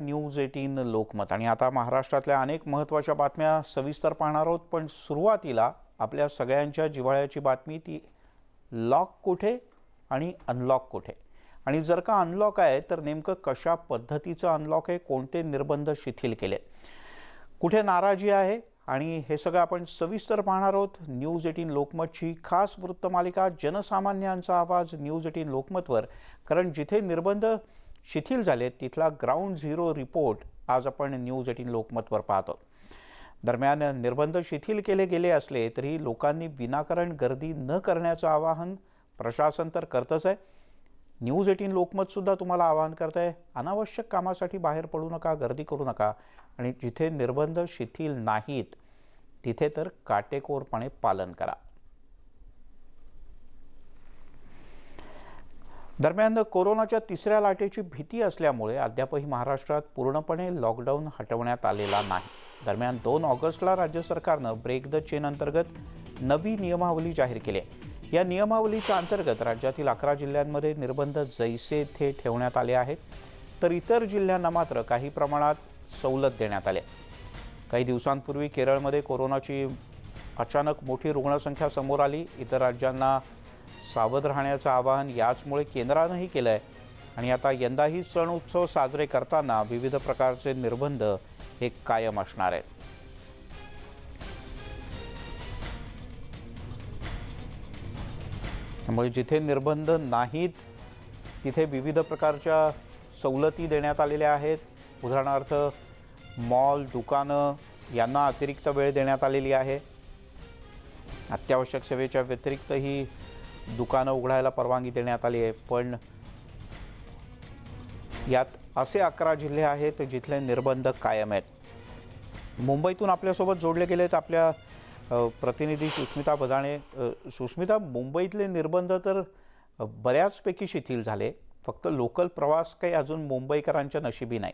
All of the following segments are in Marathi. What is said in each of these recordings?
न्यूज 18 लोकमत आणि आता महाराष्ट्रातल्या अनेक महत्त्वाच्या बातम्या सविस्तर पाहणार आहोत. पण सुरुवातीला आपल्या सगळ्यांच्या जिव्हाळ्याची बातमी ती लॉक कुठे आणि अनलॉक कुठे. आणि जर का अनलॉक आहे तर नेमकं कशा पद्धतीचं अनलॉक आहे, कोणते निर्बंध शिथिल केले, कुठे नाराजी आहे आणि हे सगळं आपण सविस्तर पाहणार आहोत. न्यूज 18 लोकमतची खास वृत्तमालिका जनसामान्यांचा आवाज न्यूज 18 लोकमतवर. कारण जिथे निर्बंध शिथिल झाले तिथला ग्राउंड झिरो रिपोर्ट आज आपण न्यूज 18 लोकमतवर पाहतो. दरम्यान निर्बंध शिथिल केले गेले असले तरी लोकांनी विनाकारण गर्दी न करण्याचं आवाहन प्रशासन तर करतच आहे. न्यूज 18 लोकमत सुद्धा तुम्हाला आवाहन करत आहे, अनावश्यक कामासाठी बाहेर पडू नका, गर्दी करू नका आणि जिथे निर्बंध शिथिल नाहीत तिथे तर काटेकोरपणे पालन करा. दरम्यान कोरोनाच्या तिसऱ्या लाटेची भीती असल्यामुळे अद्यापही महाराष्ट्रात पूर्णपणे लॉकडाऊन हटवण्यात आलेला नाही. दरम्यान 2 ऑगस्टला राज्य सरकारनं ब्रेक द चेन अंतर्गत नवी नियमावली जाहीर केली. या नियमावलीच्या अंतर्गत राज्यातील 11 जिल्ह्यांमध्ये निर्बंध जैसे थे ठेवण्यात आले आहेत, तर इतर जिल्ह्यांना मात्र काही प्रमाणात सवलत देण्यात आली. काही दिवसांपूर्वी केरळमध्ये कोरोनाची अचानक मोठी रुग्णसंख्या समोर आली. इतर राज्यांना सावध राहण्याचं आवाहन याचमुळे केंद्रानंही केलं आहे. आणि आता यंदाही सण उत्सव साजरे करताना विविध प्रकारचे निर्बंध हे कायम असणार आहेत. त्यामुळे जिथे निर्बंध नाहीत तिथे विविध प्रकारच्या सवलती देण्यात आलेल्या आहेत. उदाहरणार्थ मॉल, दुकानं यांना अतिरिक्त वेळ देण्यात आलेली आहे. अत्यावश्यक सेवेच्या व्यतिरिक्तही दुकानं उघडायला परवानगी देण्यात आली आहे. पण यात असे 11 जिल्हे आहेत जिथले निर्बंध कायम आहेत. मुंबईतून आपल्यासोबत जोडले गेलेत आपल्या प्रतिनिधी सुष्मिता बदाणे. सुष्मिता, मुंबईतले निर्बंध तर बऱ्याचपैकी शिथिल झाले, फक्त लोकल प्रवास काही अजून मुंबईकरांच्या नशिबी नाही.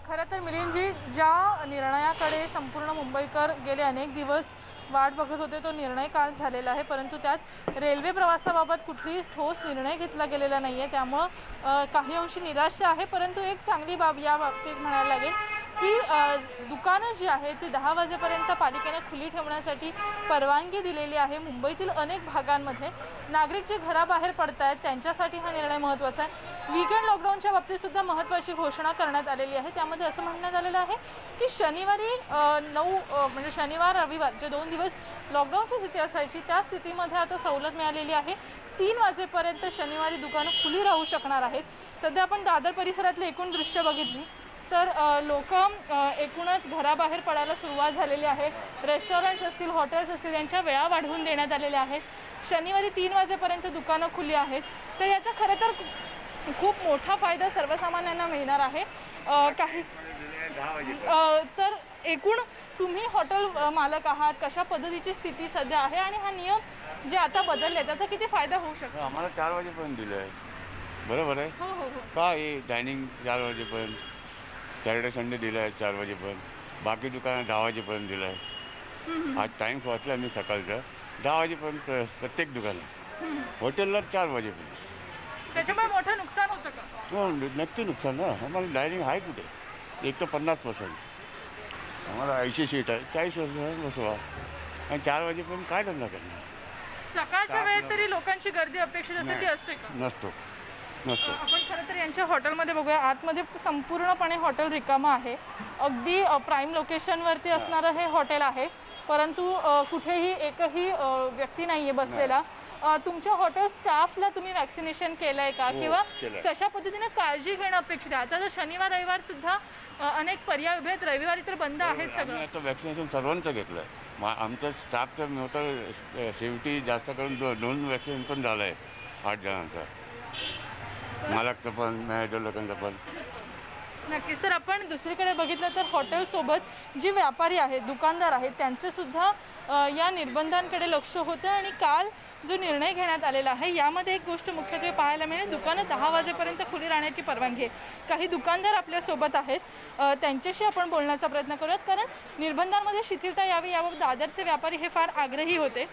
खरं तर मिलिंदजी, ज्या निर्णयाकडे संपूर्ण मुंबईकर गेले अनेक दिवस वाट बघत होते तो निर्णय काल झालेला आहे. परंतु त्यात रेल्वे प्रवासाबाबत कुठलीही ठोस निर्णय घेतला गेलेला नाही आहे. त्यामुळं काही अंशी निराशा आहे. परंतु एक चांगली बाब या बाबतीत म्हणायला लागेल की दुकानं जी आहेत ती 10 वाजेपर्यंत पालिकेने खुली ठेवण्यासाठी परवानगी दिलेली आहे. मुंबईतील अनेक भागांमध्ये नागरिक जे घराबाहेर पडत आहेत त्यांच्यासाठी हा निर्णय महत्त्वाचा आहे. वीकेंड लॉकडाऊनच्या बाबतीत सुद्धा महत्त्वाची घोषणा करण्यात आलेली आहे. त्यामध्ये असं म्हणण्यात आलेलं आहे की शनिवारी 9 म्हणजे शनिवार रविवार जे 2 दिवस लॉकडाऊनची स्थिती असायची त्या स्थितीमध्ये आता सवलत मिळालेली आहे. 3 वाजेपर्यंत शनिवारी दुकानं खुली राहू शकणार आहेत. सध्या आपण दादर परिसरातले एकूण दृश्य बघितली तर लोक एकूणच घराबाहेर पडायला सुरुवात झालेली आहे. रेस्टॉरंट्स असतील, हॉटेल्स असतील यांच्या वेळा वाढवून देण्यात आलेल्या आहेत. शनिवारी 3 वाजेपर्यंत दुकानं खुली आहेत. तर याचा खरं तर खूप मोठा फायदा सर्वसामान्यांना मिळणार आहे. काही तर एकूण तुम्ही हॉटेल मालक आहात, कशा पद्धतीची स्थिती सध्या आहे आणि हा नियम जे आता बदलले त्याचा किती फायदा होऊ शकतो? आम्हाला 4 वाजेपर्यंत दिलं आहे. बरोबर आहे. हो हो हो. का हे डायनिंग 4 वाजेपर्यंत, सॅटर्डे संडे दिलं आहे 4 वाजेपर्यंत, बाकी दुकानं 10 वाजेपर्यंत दिलं आहे. आज टाईम वाटला मी सकाळचं 10 वाजेपर्यंत प्रत्येक दुकानं, हॉटेलला 4 वाजेपर्यंत. त्याच्यामुळे मोठं नुकसान होतं का? हो, नक्की नुकसान ना. आम्हाला डायनिंग आहे कुठे? एक तर 50%, आम्हाला 80 सीट आहे, 40 बसवा आणि 4 वाजेपर्यंत काय धंदा करणार? सकाळच्या वेळेत तरी लोकांची गर्दी अपेक्षित असते ती असते का? नसतो. आपण खरं तर यांच्या हॉटेलमध्ये बघूया. आतमध्ये संपूर्णपणे हॉटेल रिकामं आहे. अगदी प्राईम लोकेशनवरती असणारं हे हॉटेल आहे. परंतु कुठेही एकही व्यक्ती नाही आहे बसलेला. तुमच्या हॉटेल स्टाफला तुम्ही वॅक्सिनेशन केलं आहे का? किंवा कशा पद्धतीने काळजी घेणं अपेक्षित आहे? आता जर शनिवार रविवार सुद्धा अनेक पर्याय उभे आहेत, रविवारी तर बंद आहेत सगळं. आता वॅक्सिनेशन सर्वांचं घेतलं आहे. आमचं स्टाफचं मोठं शेवटी जास्त करून 2 वॅक्सिनेशन पण झालं आहे 8 जणांचं. मालकचं पण, मॅनेजर लोकांचं पण. नक्कीच. तर आपण दुसरीकडे बघितलं तर हॉटेलसोबत जे व्यापारी आहेत, दुकानदार आहेत, त्यांचं सुद्धा या निर्बंधांकडे लक्ष होतं आणि काल जो निर्णय घेण्यात आलेला आहे यामध्ये एक गोष्ट मुख्यत्वे पाहायला मिळेल, दुकानं 10 वाजेपर्यंत खुली राहण्याची परवानगी आहे. काही दुकानदार आपल्यासोबत आहेत, त्यांच्याशी आपण बोलण्याचा प्रयत्न करूयात, कारण निर्बंधांमध्ये शिथिलता यावी याबाबत दादरचे व्यापारी हे फार आग्रही होते.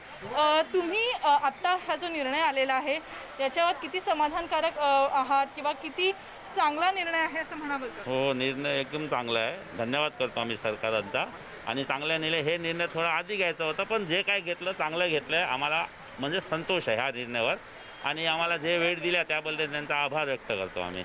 तुम्ही आत्ता हा जो निर्णय आलेला आहे याच्यावर किती समाधानकारक आहात किंवा किती चांगला निर्णय आहे असं म्हणावं? हो, निर्णय एकदम चांगला आहे. धन्यवाद करतो आम्ही सरकारांचा. आणि चांगला हे निर्णय थोडा आधी घ्यायचा होता, पण जे काय घेतलं चांगलं घेतलं आहे. आम्हाला म्हणजे संतोष आहे ह्या निर्णयावर आणि आम्हाला जे वेळ दिला त्याबद्दल त्यांचा आभार व्यक्त करतो आम्ही.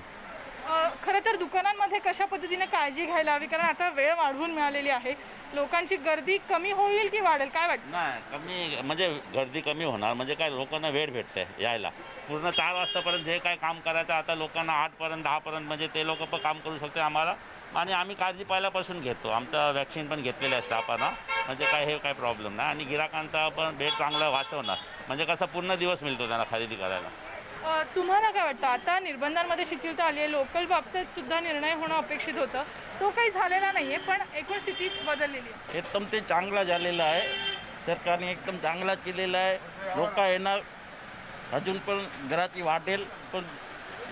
खरं तर दुकानांमध्ये कशा पद्धतीने काळजी घ्यायला हवी, कारण आता वेळ वाढवून मिळालेली आहे, लोकांची गर्दी कमी होईल की वाढेल, काय वाटतं? नाही, कमी म्हणजे गर्दी कमी होणार म्हणजे काय, लोकांना वेळ भेटते यायला. पूर्ण 4 वाजतापर्यंत जे काय काम करायचं आता लोकांना 8पर्यंत 10पर्यंत म्हणजे ते लोक पण काम करू शकते आम्हाला. आणि आम्ही काळजी पहिल्यापासून घेतो, आमचं वॅक्सिन पण घेतलेलं आहे स्टाफांना, म्हणजे काय हे काय प्रॉब्लेम नाही. आणि गिराकांचा पण भेट चांगला वाचवणार म्हणजे कसा पूर्ण दिवस मिळतो त्यांना खरेदी करायला. तुम्हाला काय वाटतं, आता निर्बंधांमध्ये शिथिलता आली आहे, लोकल बाबतीत सुद्धा निर्णय होणं अपेक्षित होतं, तो काही झालेला नाही आहे, पण एकूण स्थिती बदललेली आहे? एकदम ते चांगला झालेला आहे. सरकारने एकदम चांगला केलेला आहे. लोक येणार, अजून पण घराची वाढेल, पण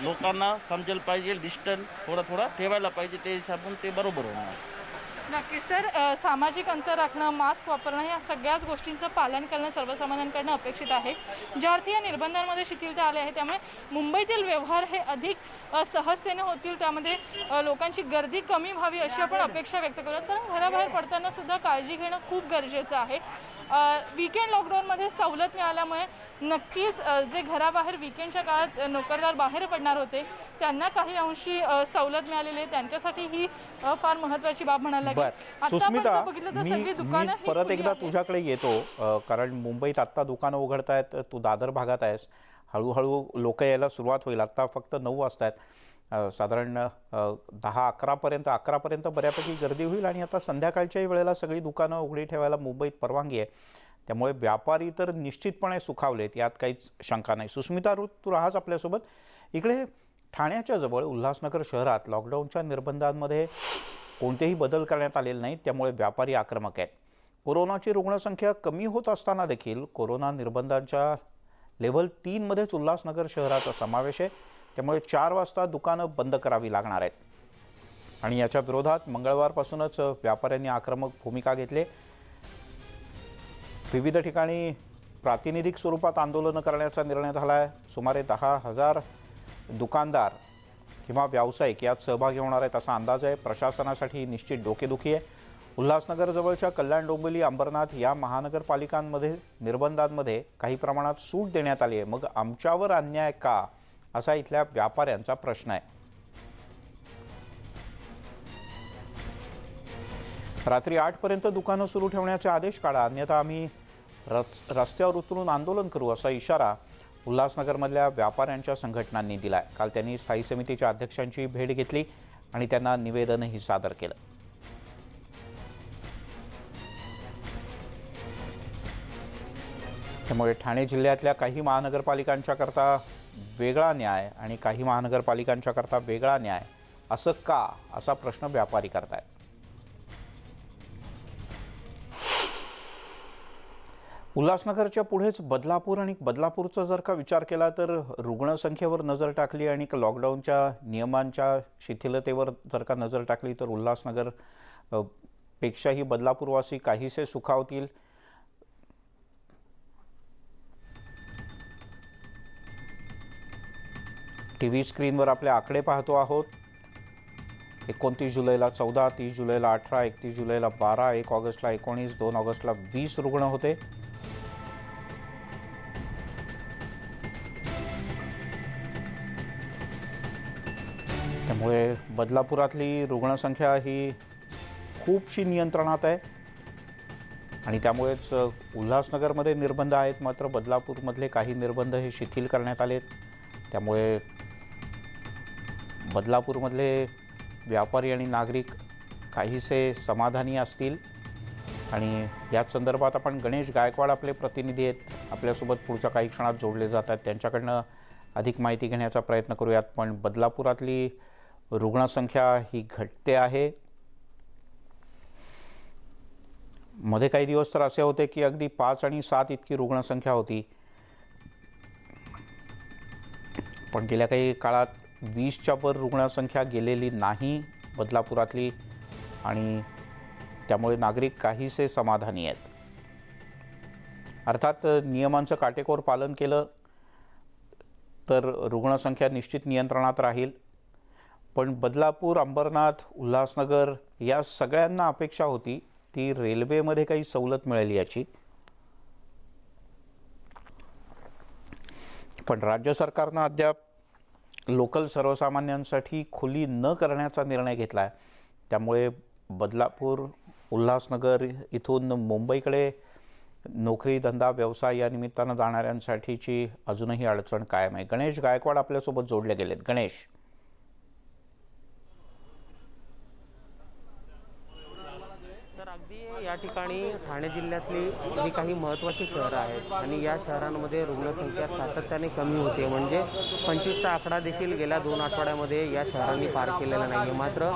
लोकांना समजेल पाहिजे डिस्टन्स थोडा ठेवायला पाहिजे, ते हिशोबून ते बरोबर होणार. नक्कीच. तर सामाजिक अंतर राखणं, मास्क वापरणं या सगळ्याच गोष्टींचं पालन करणं सर्वसामान्यांकडनं अपेक्षित आहे. ज्या अर्थी या निर्बंधांमध्ये शिथिलता आली आहे त्यामुळे मुंबईतील व्यवहार हे अधिक सहजतेने होतील, त्यामध्ये लोकांची गर्दी कमी व्हावी अशी आपण अपेक्षा व्यक्त करूयात, कारण घराबाहेर पडताना सुद्धा काळजी घेणं खूप गरजेचं आहे. वीकेंड लॉकडाऊनमध्ये सवलत मिळाल्यामुळे नक्कीच जे घराबाहेर वीकेंडच्या काळात नोकरदार बाहेर पडणार होते त्यांना काही अंशी सवलत मिळालेली आहे, त्यांच्यासाठी ही फार महत्त्वाची बाब म्हणायला लागेल. सुस्मिता, मी परत एकदा तुझ्याकडे येतो, कारण मुंबईत आत्ता दुकानं उघडत आहेत, तू दादर भागात आहेस, हळूहळू लोक यायला सुरुवात होईल. आत्ता फक्त 9 वाजता आहेत, साधारण 11पर्यंत बऱ्यापैकी गर्दी होईल आणि आता संध्याकाळच्याही वेळेला सगळी दुकानं उघडी ठेवायला मुंबईत परवानगी आहे, त्यामुळे व्यापारी तर निश्चितपणे सुखावलेत, यात काहीच शंका नाही. सुस्मिता, तू राहाच आपल्यासोबत. इकडे ठाण्याच्या जवळ उल्हासनगर शहरात लॉकडाऊनच्या निर्बंधांमध्ये कोणतेही बदल करण्यात आलेले नाहीत, त्यामुळे व्यापारी आक्रमक आहेत. कोरोनाची रुग्णसंख्या कमी होत असताना देखील कोरोना निर्बंधांच्या लेव्हल 3 मध्येच उल्हासनगर शहराचा समावेश आहे, त्यामुळे 4 वाजता दुकानं बंद करावी लागणार आहेत. आणि याच्या विरोधात मंगळवारपासूनच व्यापाऱ्यांनी आक्रमक भूमिका घेतली. विविध ठिकाणी प्रातिनिधिक स्वरूपात आंदोलनं करण्याचा निर्णय झाला आहे. सुमारे 10,000 दुकानदार किंवा व्यावसायिक यात सहभागी होणार आहेत असा अंदाज आहे. प्रशासनासाठी निश्चित डोकेदुखी आहे. उल्हासनगर जवळच्या कल्याण, डोंबिवली, अंबरनाथ या महानगरपालिकांमध्ये निर्बंधांमध्ये काही प्रमाणात सूट देण्यात आली आहे, मग आमच्यावर अन्याय का, असा इथल्या व्यापाऱ्यांचा प्रश्न आहे. रात्री 8पर्यंत दुकानं सुरू ठेवण्याचे आदेश काढा, अन्यथा आम्ही रस्त्यावर उतरून आंदोलन करू, असा इशारा उल्हासनगरमधल्या व्यापाऱ्यांच्या संघटनांनी दिलाय. काल त्यांनी स्थायी समितीच्या अध्यक्षांची भेट घेतली आणि त्यांना निवेदनही सादर केलं. त्यामुळे ठाणे जिल्ह्यातल्या काही महानगरपालिकांच्या करता वेगळा न्याय आणि काही महानगरपालिकांच्या करता वेगळा न्याय, असं का, असा प्रश्न व्यापारी करतायत. उल्हासनगरच्या पुढेच बदलापूर, आणि बदलापूरचा जर का विचार केला तर रुग्णसंख्येवर नजर टाकली आणि लॉकडाऊनच्या नियमांच्या शिथिलतेवर जर का नजर टाकली तर उल्हासनगर पेक्षाही बदलापूरवासी काहीसे सुखावतील. टीव्ही स्क्रीनवर आपले आकडे पाहतो आहोत. 29 जुलैला 14, 30 जुलैला 18, 31 जुलैला 12, 1 ऑगस्टला 19, 2 ऑगस्टला 20 रुग्ण होते. त्यामुळे बदलापुरातली रुग्णसंख्या ही खूपशी नियंत्रणात आहे आणि त्यामुळेच उल्हासनगरमध्ये निर्बंध आहेत, मात्र बदलापूरमधले काही निर्बंध हे शिथिल करण्यात आलेत. त्यामुळे बदलापूरमधले व्यापारी आणि नागरिक काहीसे समाधानी असतील. आणि याच संदर्भात आपण गणेश गायकवाड आपले प्रतिनिधी आहेत आपल्यासोबत पुढच्या काही क्षणात जोडले जातात, त्यांच्याकडनं अधिक माहिती घेण्याचा प्रयत्न करूयात. पण बदलापुरातली रुग्णसंख्या ही घटते आहे. मध्ये काही दिवस तर असे होते की अगदी 5 आणि 7 इतकी रुग्णसंख्या होती, पण गेल्या काही काळात 20च्या वर रुग्णसंख्या गेलेली नाही बदलापुरातली, आणि त्यामुळे नागरिक काहीसे समाधानी आहेत. अर्थात नियमांचं काटेकोर पालन केलं तर रुग्णसंख्या निश्चित नियंत्रणात राहील. पण बदलापूर, अंबरनाथ, उल्हासनगर या सगळ्यांना अपेक्षा होती ती रेल्वेमध्ये काही सवलत मिळेल याची. पण राज्य सरकारनं अद्याप लोकल सर्वसामान्यांसाठी खुली न करण्याचा निर्णय घेतला आहे. त्यामुळे बदलापूर, उल्हासनगर इथून मुंबईकडे नोकरी, धंदा, व्यवसाय या निमित्तानं जाणाऱ्यांसाठीची अजूनही अडचण कायम आहे. गणेश गायकवाड आपल्यासोबत जोडले गेलेत. गणेश, तर अगदी या ठिकाणी ठाणे जिल्ह्यातली जी काही महत्त्वाची शहरं आहेत आणि या शहरांमध्ये रुग्णसंख्या सातत्याने कमी होते. म्हणजे 25चा आकडा देखील गेल्या 2 आठवड्यामध्ये या शहरांनी पार केलेला नाही आहे. मात्र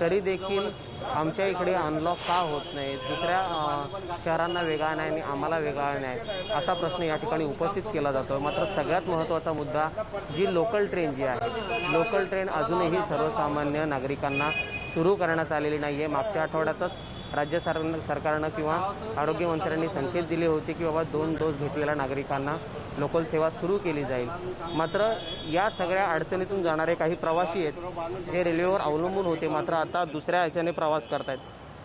तरी देखील आमच्या इकडे अनलॉक का होत नाही, दुसऱ्या शहरांना वेगळा नाही आणि आम्हाला वेगळा नाही, असा प्रश्न या ठिकाणी उपस्थित केला जातो. मात्र सगळ्यात महत्त्वाचा मुद्दा जी लोकल ट्रेन जी आहे, लोकल ट्रेन अजूनही सर्वसामान्य नागरिकांना सुरू करण्यात आलेली नाही आहे. मागच्या आठवड्यातच राज्य सरकारनं किंवा आरोग्यमंत्र्यांनी संकेत दिले होते की बाबा 2 डोस घेतलेल्या नागरिकांना लोकल सेवा सुरू केली जाईल. मात्र या सगळ्या अडचणीतून जाणारे काही प्रवासी आहेत जे रेल्वेवर अवलंबून होते, मात्र आता दुसऱ्या ह्याच्याने प्रवास करतायत.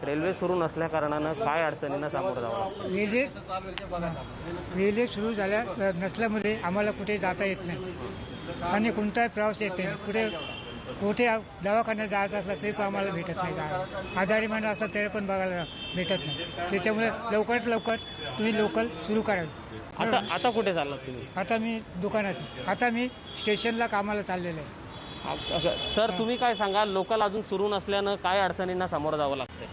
रेल्वे सुरू नसल्या कारणानं काय अडचणींना सामोरं जावं? रेल्वे सुरू झाल्या नसल्यामुळे आम्हाला कुठे जाता येत नाही आणि कोणताही प्रवास येत नाही. कुठे दवाखान्यात जायचं असलं तरी पण आम्हाला भेटत नाही. आजारी माणूस असतात तरी पण बघायला भेटत नाही. त्याच्यामुळे लवकरात लवकर तुम्ही लोकल सुरू करावी. आता कुठे चाललात तुम्ही? आता मी दुकानात, आता मी स्टेशनला कामाला चाललेलं आहे. सर, तुम्ही काय सांगाल, लोकल अजून सुरू नसल्यानं काय अडचणींना सामोरं जावं लागतंय?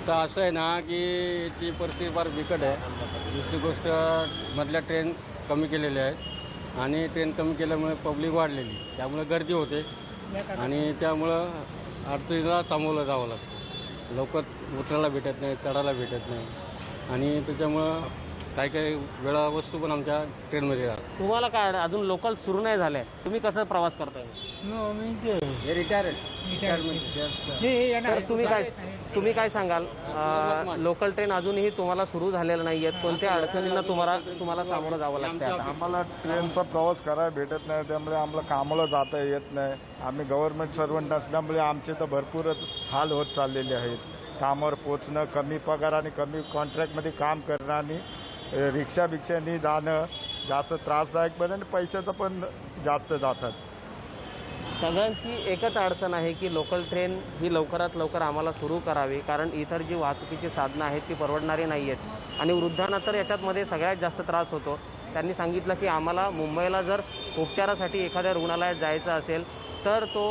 आता असं आहे ना की ती परिस्थिती फार बिकट आहे. दुसरी गोष्ट, मधल्या ट्रेन कमी केलेल्या आहेत आणि ट्रेन कमी केल्यामुळे पब्लिक वाढलेली, त्यामुळे गर्दी होते आणि त्यामुळं अडचणीला सामोरं जावं लागतं. लवकर उतरायला भेटत नाही, चढायला भेटत नाही आणि त्याच्यामुळं काही काही वेळा वस्तू पण आमच्या ट्रेनमध्ये राहतात. तुम्हाला काय अजून लोकल सुरू नाही झालंय, तुम्ही कसं प्रवास करताय? तर तुम्ही काय सांगाल, लोकल ट्रेन अजूनही तुम्हाला सुरू झालेलं नाही आहेत, कोणत्या अडचणींना तुम्हाला सामोरं जावं लागतं? आम्हाला ट्रेनचा प्रवास करायला भेटत नाही, त्यामुळे आम्हाला कामाला जाता येत नाही. आम्ही गव्हर्नमेंट सर्वंट असल्यामुळे आमचे तर भरपूरच हाल होत चाललेले आहेत. कामावर पोचणं, कमी पगार आणि कमी कॉन्ट्रॅक्टमध्ये काम करणं आणि रिक्षाभिक्षांनी जाणं जास्त त्रासदायक पण आणि पैशाचं पण जास्त जातात. सगळ्यांची एकच अडचण आहे की लोकल ट्रेन ही लवकरात लवकर आम्हाला सुरू करावी, कारण इतर जी वाहतुकीची साधनं आहेत ती परवडणारी नाही आहेत आणि वृद्धांना तर याच्यातमध्ये सगळ्यात जास्त त्रास होतो. त्यांनी सांगितलं की आम्हाला मुंबईला जर उपचारासाठी एखाद्या रुग्णालयात जायचं असेल तर तो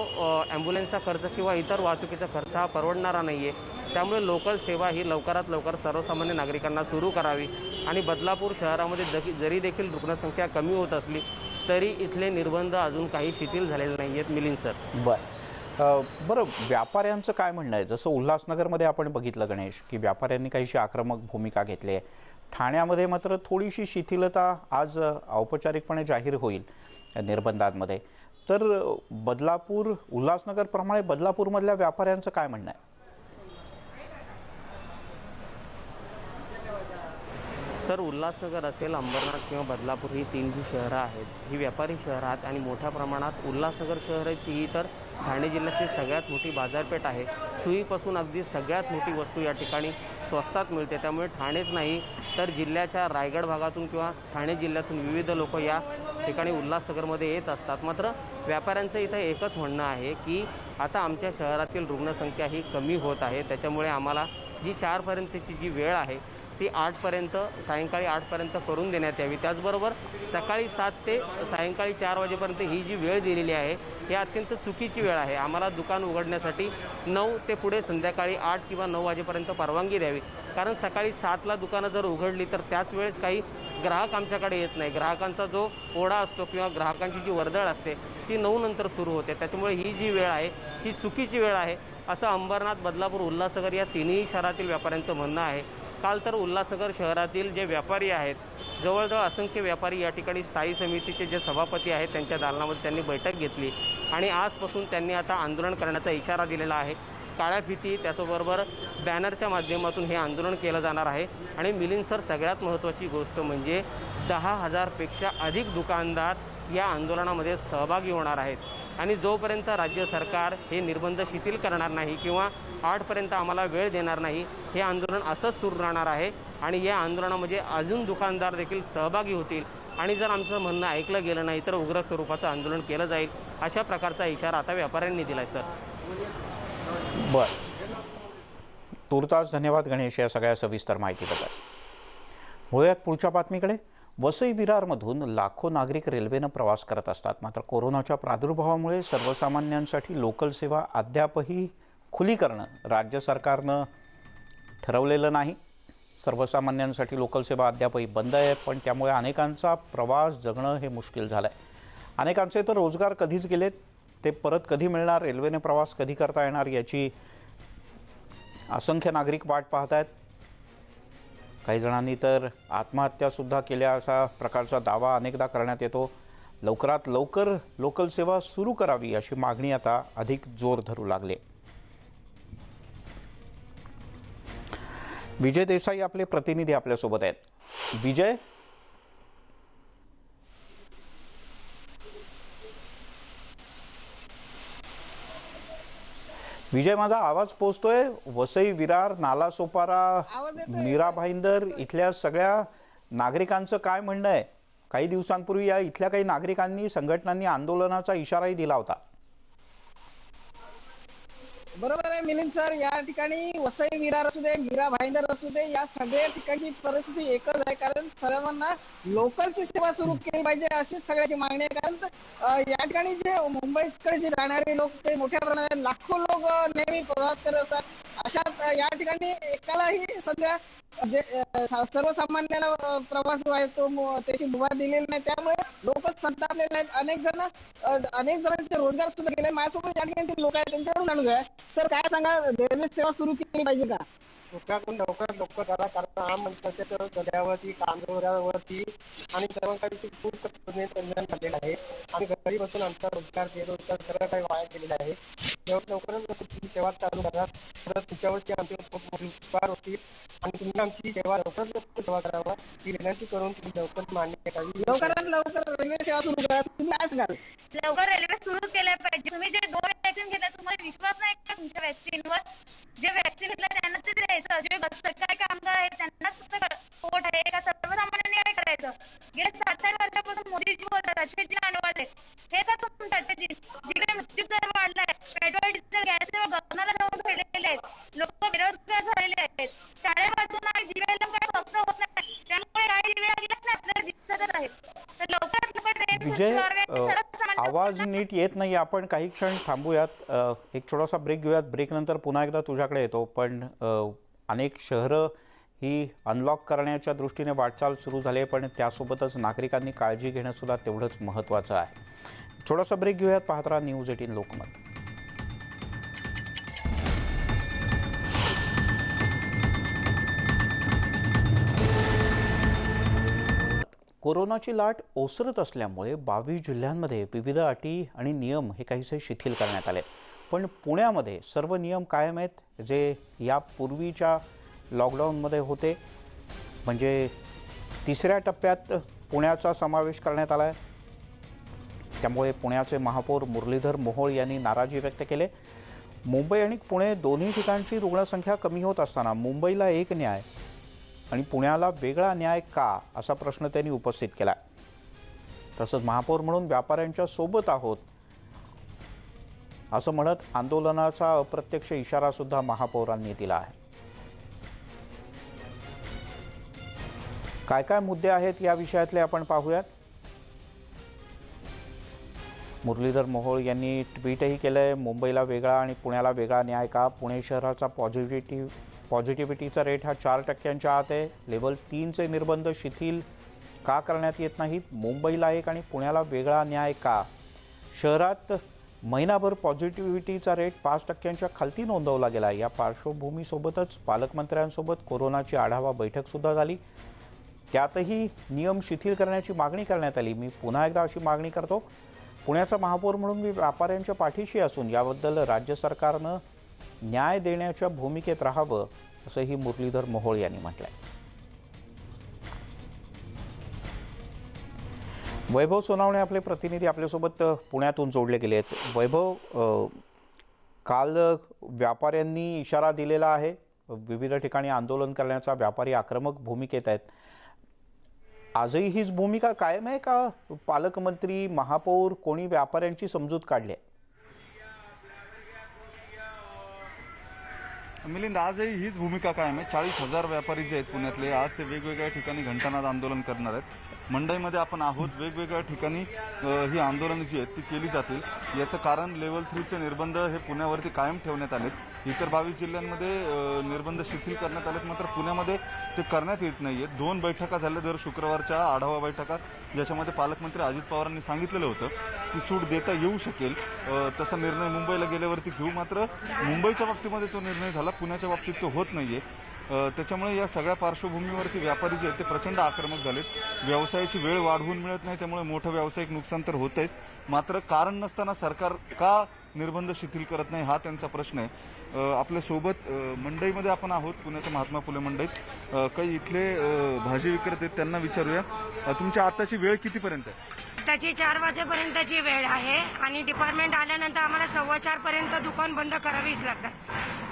ॲम्ब्युलन्सचा खर्च किंवा इतर वाहतुकीचा खर्च हा परवडणारा नाही आहे. त्यामुळे लोकल सेवा ही लवकरात लवकर सर्वसामान्य नागरिकांना सुरू करावी आणि बदलापूर शहरामध्ये जरी देखील रुग्णसंख्या कमी होत असली तरी इथले निर्बंध अजून काही शिथिल झालेले नाही आहेत. मिलिंद सर, बरं, व्यापाऱ्यांचं काय म्हणणं आहे? जसं उल्हासनगरमध्ये आपण बघितलं गणेश की व्यापाऱ्यांनी काहीशी आक्रमक भूमिका घेतली आहे. ठाण्यामध्ये मात्र थोडीशी शिथिलता आज औपचारिकपणे जाहीर होईल निर्बंधांमध्ये. तर बदलापूर, उल्हासनगरप्रमाणे बदलापूरमधल्या व्यापाऱ्यांचं काय म्हणणं आहे? सर, उल्हासनगर असेल, अंबरनाथ किंवा बदलापूर ही 3 जी शहरं आहेत ही व्यापारी शहरं आहेत आणि मोठ्या प्रमाणात उल्हासनगर शहर ही तर ठाणे जिल्ह्याची सगळ्यात मोठी बाजारपेठ आहे. सुईपासून अगदी सगळ्यात मोठी वस्तू या ठिकाणी स्वस्तात मिळते. त्यामुळे ठाणेच नाही तर जिल्ह्याच्या रायगड भागातून किंवा ठाणे जिल्ह्यातून विविध लोक या ठिकाणी उल्हासनगरमध्ये येत असतात. मात्र व्यापाऱ्यांचं इथं एकच म्हणणं आहे की आता आमच्या शहरातील रुग्णसंख्या ही कमी होत आहे, त्याच्यामुळे आम्हाला जी 4पर्यंतची जी वेळ आहे ती 8पर्यंत, सायंकाळी 8पर्यंत करून देण्यात यावी. त्याचबरोबर सकाळी 7 ते सायंकाळी 4 वाजेपर्यंत ही जी वेळ दिलेली आहे ही अत्यंत चुकीची वेळ आहे. आम्हाला दुकान उघडण्यासाठी 9 ते पुढे संध्याकाळी 8 किंवा 9 वाजेपर्यंत परवानगी द्यावी. कारण सकाळी 7ला दुकानं जर उघडली तर त्याच वेळेस काही ग्राहक आमच्याकडे येत नाही. ग्राहकांचा जो ओढा असतो किंवा ग्राहकांची जी वर्दळ असते ती 9 नंतर सुरू होते. त्याच्यामुळे ही जी वेळ आहे ही चुकीची वेळ आहे असं अंबरनाथ, बदलापूर, उल्हासनगर या तिन्ही शहरातील व्यापाऱ्यांचं म्हणणं आहे. काल तर उल्हासनगर शहरातील जे व्यापारी आहेत, जवळजवळ असंख्य व्यापारी या ठिकाणी स्थायी समितीचे जे सभापती आहेत त्यांच्या दालनामध्ये त्यांनी बैठक घेतली आणि आजपासून त्यांनी आता आंदोलन करण्याचा इशारा दिलेला आहे. काळ्या फिती त्याचबरोबर बॅनरच्या माध्यमातून हे आंदोलन केलं जाणार आहे. आणि मिलिंद सर, सगळ्यात महत्त्वाची गोष्ट म्हणजे 10,000पेक्षा अधिक दुकानदार या आंदोलनामध्ये सहभागी होणार आहेत. आणि जोपर्यंत राज्य सरकार हे निर्बंध शिथिल करणार नाही किंवा 8पर्यंत आम्हाला वेळ देणार नाही, हे आंदोलन असंच सुरू राहणार आहे. आणि या आंदोलनामध्ये अजून दुकानदार देखील सहभागी होतील आणि जर आमचं म्हणणं ऐकलं गेलं नाही तर उग्र स्वरूपाचं आंदोलन केलं जाईल, अशा प्रकारचा इशारा आता व्यापाऱ्यांनी दिला आहे. सर बर, तुर्तास धन्यवाद गणेश या सगळ्या सविस्तर माहितीबद्दल. वळूयात पुढच्या बातमीकडे. वसई विरारमधून लाखो नागरिक रेल्वेनं प्रवास करत असतात. मात्र कोरोनाच्या प्रादुर्भावामुळे सर्वसामान्यांसाठी लोकल सेवा अद्यापही खुली करणं राज्य सरकारनं ठरवलेलं नाही. सर्वसामान्यांसाठी लोकल सेवा अद्यापही बंद आहे, पण त्यामुळे अनेकांचा प्रवास जगणं हे मुश्किल झालं आहे. अनेकांचे तर रोजगार कधीच गेलेत, ते परत कधी मिळणार, रेल्वेने प्रवास कधी करता येणार याची असंख्य नागरिक वाट पाहत आहेत. काही जणांनी तर आत्महत्यासुद्धा केल्या असा प्रकारचा दावा अनेकदा करण्यात येतो. लवकरात लवकर लोकल सेवा सुरू करावी अशी मागणी आता अधिक जोर धरू लागली. विजय देसाई आपले प्रतिनिधी आपल्यासोबत आहेत. विजय, विजय माझा आवाज पोहोचतोय? वसई विरार, नालासोपारा, मीरा भाईंदर इथल्या सगळ्या नागरिकांचं काय म्हणणं आहे? काही दिवसांपूर्वी या इथल्या काही नागरिकांनी, संघटनांनी आंदोलनाचा इशाराही दिला होता. बरोबर आहे मिलिंद सर, या ठिकाणी वसई विरार असू दे, मीरा भाईंदर असू दे, या सगळ्या ठिकाणची परिस्थिती एकच आहे. कारण सर्वांना लोकलची सेवा सुरू केली पाहिजे अशीच सगळ्याची मागणी आहे. कारण या ठिकाणी जे मुंबईकडे जे जाणारे लोक ते मोठ्या प्रमाणात लाखो लोक नेहमी प्रवास करत असतात. अशात या ठिकाणी एकालाही सध्या जे सर्वसामान्यांना प्रवास आहे तो त्याची मुभा दिलेली नाही. त्यामुळे लोक संतापलेले आहेत. अनेक जणांचे रोजगार सुद्धा गेले. माझ्यासोबत या ठिकाणी लोक आहेत, त्यांच्याकडून जाणून घ्या. तर काय सांगा, रेल्वे सेवा सुरू केली पाहिजे का? लवकर करा, कारण आम जनतेच्या गड्यावरती, कांदोऱ्यावरती आणि सर्वांसाठी खूप कल्याण झालेलं आहे. आम्ही घरी बसून आमचा रोजगार केलो तर सगळं काही वाया गेलेलं आहे. लवकरच तुम्ही सेवा चालू करा, परत तुमच्यावरती आमचे खूप मोठे उपकार होतील आणि तुम्ही आमची सेवा लवकर सेवा करावा ही विनंती करून तुम्ही लवकर मान्य करावी. लवकरात लवकर रेल्वे सेवा सुरू करा. तुम्ही काय सांगाल? लवकर रेल्वे सुरू केल्या पाहिजे. तुम्ही जे 2 वॅक्सिन घेतल्या, तुम्हाला विश्वास नाही का तुमच्या वॅक्सिनवर? जे वॅक्सिन घेतलं त्यांना ते द्यायचं. जे सरकारी कामगार आहेत त्यांनाच फक्त पोट आहे का? सर्वसामान्यांनी काय करायचं? गेले 60 वर्षापासून मोदीजी बोलतात अश्वजी नानवाले, हे का तुमच्या जिकडे मृत्यू दर वाढलाय, पेट्रोल डिझेल गॅस गगनाला जाऊन ठेवलेले आहेत, लोक बेरोजगार झालेले आहेत, शाळेपासून जीवायला काय फक्त होत नाही. त्यामुळे काही वेळा गेल्याच नाही आपल्याला दिसतच आहे. तर लवकरात लवकर ट्रेन विजय, आवाज नीट येत नाही. आपण काही क्षण थांबूयात, एक छोटासा ब्रेक घेऊयात. ब्रेकनंतर पुन्हा एकदा तुझ्याकडे येतो. पण अनेक शहरं ही अनलॉक करण्याच्या दृष्टीने वाटचाल सुरू झाली आहे, पण त्यासोबतच नागरिकांनी काळजी घेणं सुद्धा तेवढंच महत्त्वाचं आहे. छोटासा ब्रेक घेऊयात. पाहत राहा न्यूज 18 लोकमत. कोरोनाची लाट ओसरत असल्यामुळे 22 जिल्ह्यांमध्ये विविध अटी आणि नियम हे काहीसे शिथिल करण्यात आले. पण पुण्यामध्ये सर्व नियम कायम आहेत जे यापूर्वीच्या लॉकडाऊनमध्ये होते. म्हणजे 3ऱ्या टप्प्यात पुण्याचा समावेश करण्यात आला आहे. त्यामुळे पुण्याचे महापौर मुरलीधर मोहोळ यांनी नाराजी व्यक्त केली. मुंबई आणि पुणे दोन्ही ठिकाणची रुग्णसंख्या कमी होत असताना मुंबईला एक न्याय आणि पुण्याला वेगळा न्याय का, असा प्रश्न त्यांनी उपस्थित केला. तसंच महापौर म्हणून व्यापाऱ्यांच्या सोबत आहोत असं म्हणत आंदोलनाचा अप्रत्यक्ष इशारा सुद्धा महापौरांनी दिला आहे. काय काय मुद्दे आहेत या विषयातले आपण पाहूयात. मुरलीधर मोहोळ यांनी ट्विटही केलंय. मुंबईला वेगळा आणि पुण्याला वेगळा न्याय का? पुणे शहराचा पॉझिटिव्हिटीचा रेट हा 4% आत आहे. लेवल 3चे निर्बंध शिथिल का करण्यात येत नाहीत? मुंबईला एक आणि पुण्याला वेगळा न्याय का? शहरात महिनाभर पॉझिटिव्हिटीचा रेट 5% खालती नोंदवला गेला. या पार्श्वभूमीसोबतच पालकमंत्र्यांसोबत कोरोनाची आढावा बैठकसुद्धा झाली. त्यातही नियम शिथिल करण्याची मागणी करण्यात आली. मी पुन्हा एकदा अशी मागणी करतो, पुण्याचा महापौर म्हणून मी व्यापाऱ्यांच्या पाठीशी असून याबद्दल राज्य सरकारनं न्याय देण्याच्या भूमिकेत राहावं, असंही मुरलीधर मोहोळ यांनी म्हटलंय. वैभव सोनावणे आपले प्रतिनिधी आपल्यासोबत पुण्यातून जोडले गेले आहेत. वैभव, काल व्यापाऱ्यांनी इशारा दिलेला आहे, विविध ठिकाणी आंदोलन करण्याचा. व्यापारी आक्रमक भूमिकेत आहेत. आजही हीच भूमिका कायम आहे का? पालकमंत्री, महापौर कोणी व्यापाऱ्यांची समजूत काढली आहे? मिलिंद, आजही हीच भूमिका कायम आहे. 40,000 व्यापारी जे आहेत पुण्यातले, आज ते वेगवेगळ्या ठिकाणी घंटानाद आंदोलन करणार आहेत. मंडईमध्ये आपण आहोत. वेगवेगळ्या ठिकाणी ही आंदोलनं जी आहेत ती केली जातील. याचं कारण लेवल 3चे निर्बंध हे पुण्यावरती कायम ठेवण्यात आलेत. इतर 22 जिल्ह्यांमध्ये निर्बंध शिथिल करण्यात आलेत, मात्र पुण्यामध्ये ते करण्यात येत नाहीये. 2 बैठका झाल्या दर शुक्रवारच्या, आढावा बैठका, ज्याच्यामध्ये पालकमंत्री अजित पवारांनी सांगितलेलं होतं की सूट देता येऊ शकेल. तसा निर्णय मुंबईला गेल्यावरती घेऊ, मात्र मुंबईच्या बाबतीमध्ये तो निर्णय झाला, पुण्याच्या बाबतीत तो होत नाहीये. त्याच्यामुळे या सगळ्या पार्श्वभूमीवरती व्यापारी जे आहेत ते प्रचंड आक्रमक झालेत. व्यवसायाची वेळ वाढवून मिळत नाही, त्यामुळे मोठं व्यावसायिक नुकसान तर होतंय. मात्र कारण नसताना सरकार का निर्बंध शिथिल करत नाही हा त्यांचा प्रश्न आहे. आपल्यासोबत मंडईमध्ये आपण आहोत, पुण्याच्या महात्मा फुले मंडईत. काही इथले भाजी विक्रेते आहेत, त्यांना विचारूया, तुमची आताची वेळ कितीपर्यंत आहे? त्याची 4 वाजेपर्यंतची वेळ आहे आणि डिपार्टमेंट आल्यानंतर आम्हाला 4:15 पर्यंत दुकान बंद करावीच लागतात.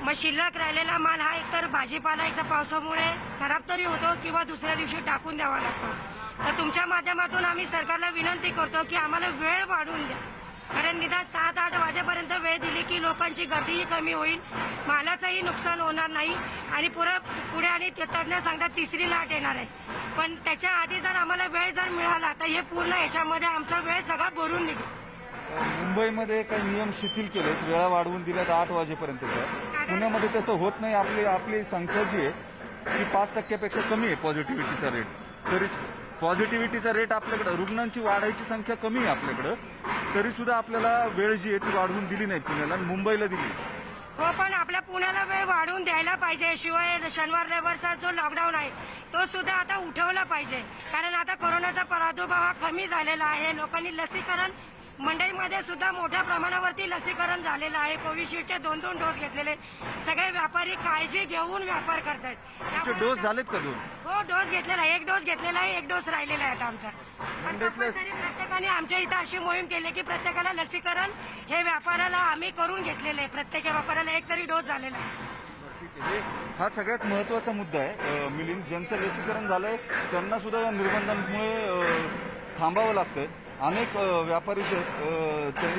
मग शिल्लक राहिलेला माल हा एकतर भाजीपाला एकतर पावसामुळे खराब तरी होतो किंवा दुसऱ्या दिवशी टाकून द्यावा लागतो. तर तुमच्या माध्यमातून आम्ही सरकारला विनंती करतो की आम्हाला वेळ वाढवून द्या, कारण निदान 7-8 वाजेपर्यंत वेळ दिली की लोकांची गर्दीही कमी होईल, मालाचंही नुकसान होणार नाही आणि पुढे आणि तज्ञ सांगतात 3री लाट येणार आहे. पण त्याच्या आधी जर आम्हाला वेळ जर मिळाला तर हे पूर्ण याच्यामध्ये आमचा वेळ सगळा भरून निघेल. मुंबईमध्ये काही नियम शिथिल केलेत, वेळा वाढवून दिल्यात 8 वाजेपर्यंतच्या. पुण्यामध्ये तसं होत नाही. आपली संख्या जी आहे ती 5%पेक्षा कमी आहे पॉझिटिव्हिटीचा रेट. तरी पॉझिटिव्हिटीचा रेट आपल्याकडं, रुग्णांची वाढायची संख्या कमी आहे आपल्याकडं, तरी सुद्धा आपल्याला वेळ जी आहे ती वाढवून दिली नाही पुण्याला, आणि मुंबईला दिली. हो, पण आपल्या पुण्याला वेळ वाढवून द्यायला पाहिजे. शिवाय शनिवार रविवारचा जो लॉकडाऊन आहे तो सुद्धा आता उठवला पाहिजे, कारण आता कोरोनाचा प्रादुर्भाव हा कमी झालेला आहे. लोकांनी लसीकरण, मंडईमध्ये सुद्धा मोठ्या प्रमाणावरती लसीकरण झालेलं आहे. कोविशिल्डचे 2-2 डोस घेतलेले. सगळे व्यापारी काळजी घेऊन व्यापार करतात. डोस झालेत का? 2 हो, डोस घेतलेला आहे. 1 डोस घेतलेला आहे, 1 डोस राहिलेला आहे आता आमचा. प्रत्येकाने आमच्या इथं अशी मोहीम केली की प्रत्येकाला लसीकरण हे व्यापाराला आम्ही करून घेतलेले आहे. प्रत्येक व्यापाराला 1 तरी डोस झालेला आहे. हा सगळ्यात महत्वाचा मुद्दा आहे मिलिंद. ज्यांचं लसीकरण झालंय त्यांना सुद्धा या निर्बंधांमुळे थांबावं लागतंय. अनेक व्यापारी जे आहेत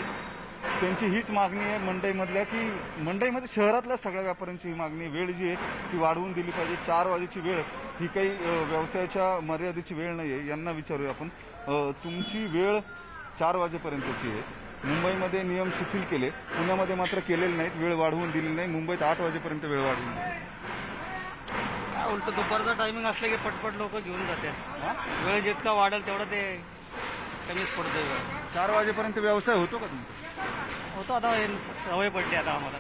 त्यांची हीच मागणी आहे मंडईमधल्या, की मंडईमध्ये शहरातल्या सगळ्या व्यापाऱ्यांची ही मागणी आहे, वेळ जी आहे ती वाढवून दिली पाहिजे. 4 वाजेची वेळ ही काही व्यवसायाच्या मर्यादेची वेळ नाही आहे. यांना विचारूया आपण, तुमची वेळ 4 वाजेपर्यंतची आहे. मुंबईमध्ये नियम शिथिल केले, पुण्यामध्ये मात्र केलेले नाहीत, वेळ वाढवून दिली नाही. मुंबईत 8 वाजेपर्यंत वेळ वाढवून दिली. काय उलट दुपारचा टायमिंग असलं की पटपट लोक घेऊन जातात. वेळ जितका वाढेल तेवढं ते कमीच पडतोय. 4 वाजेपर्यंत व्यवसाय होतो का तुमचा? होतो, आता सवय पडली आता आम्हाला.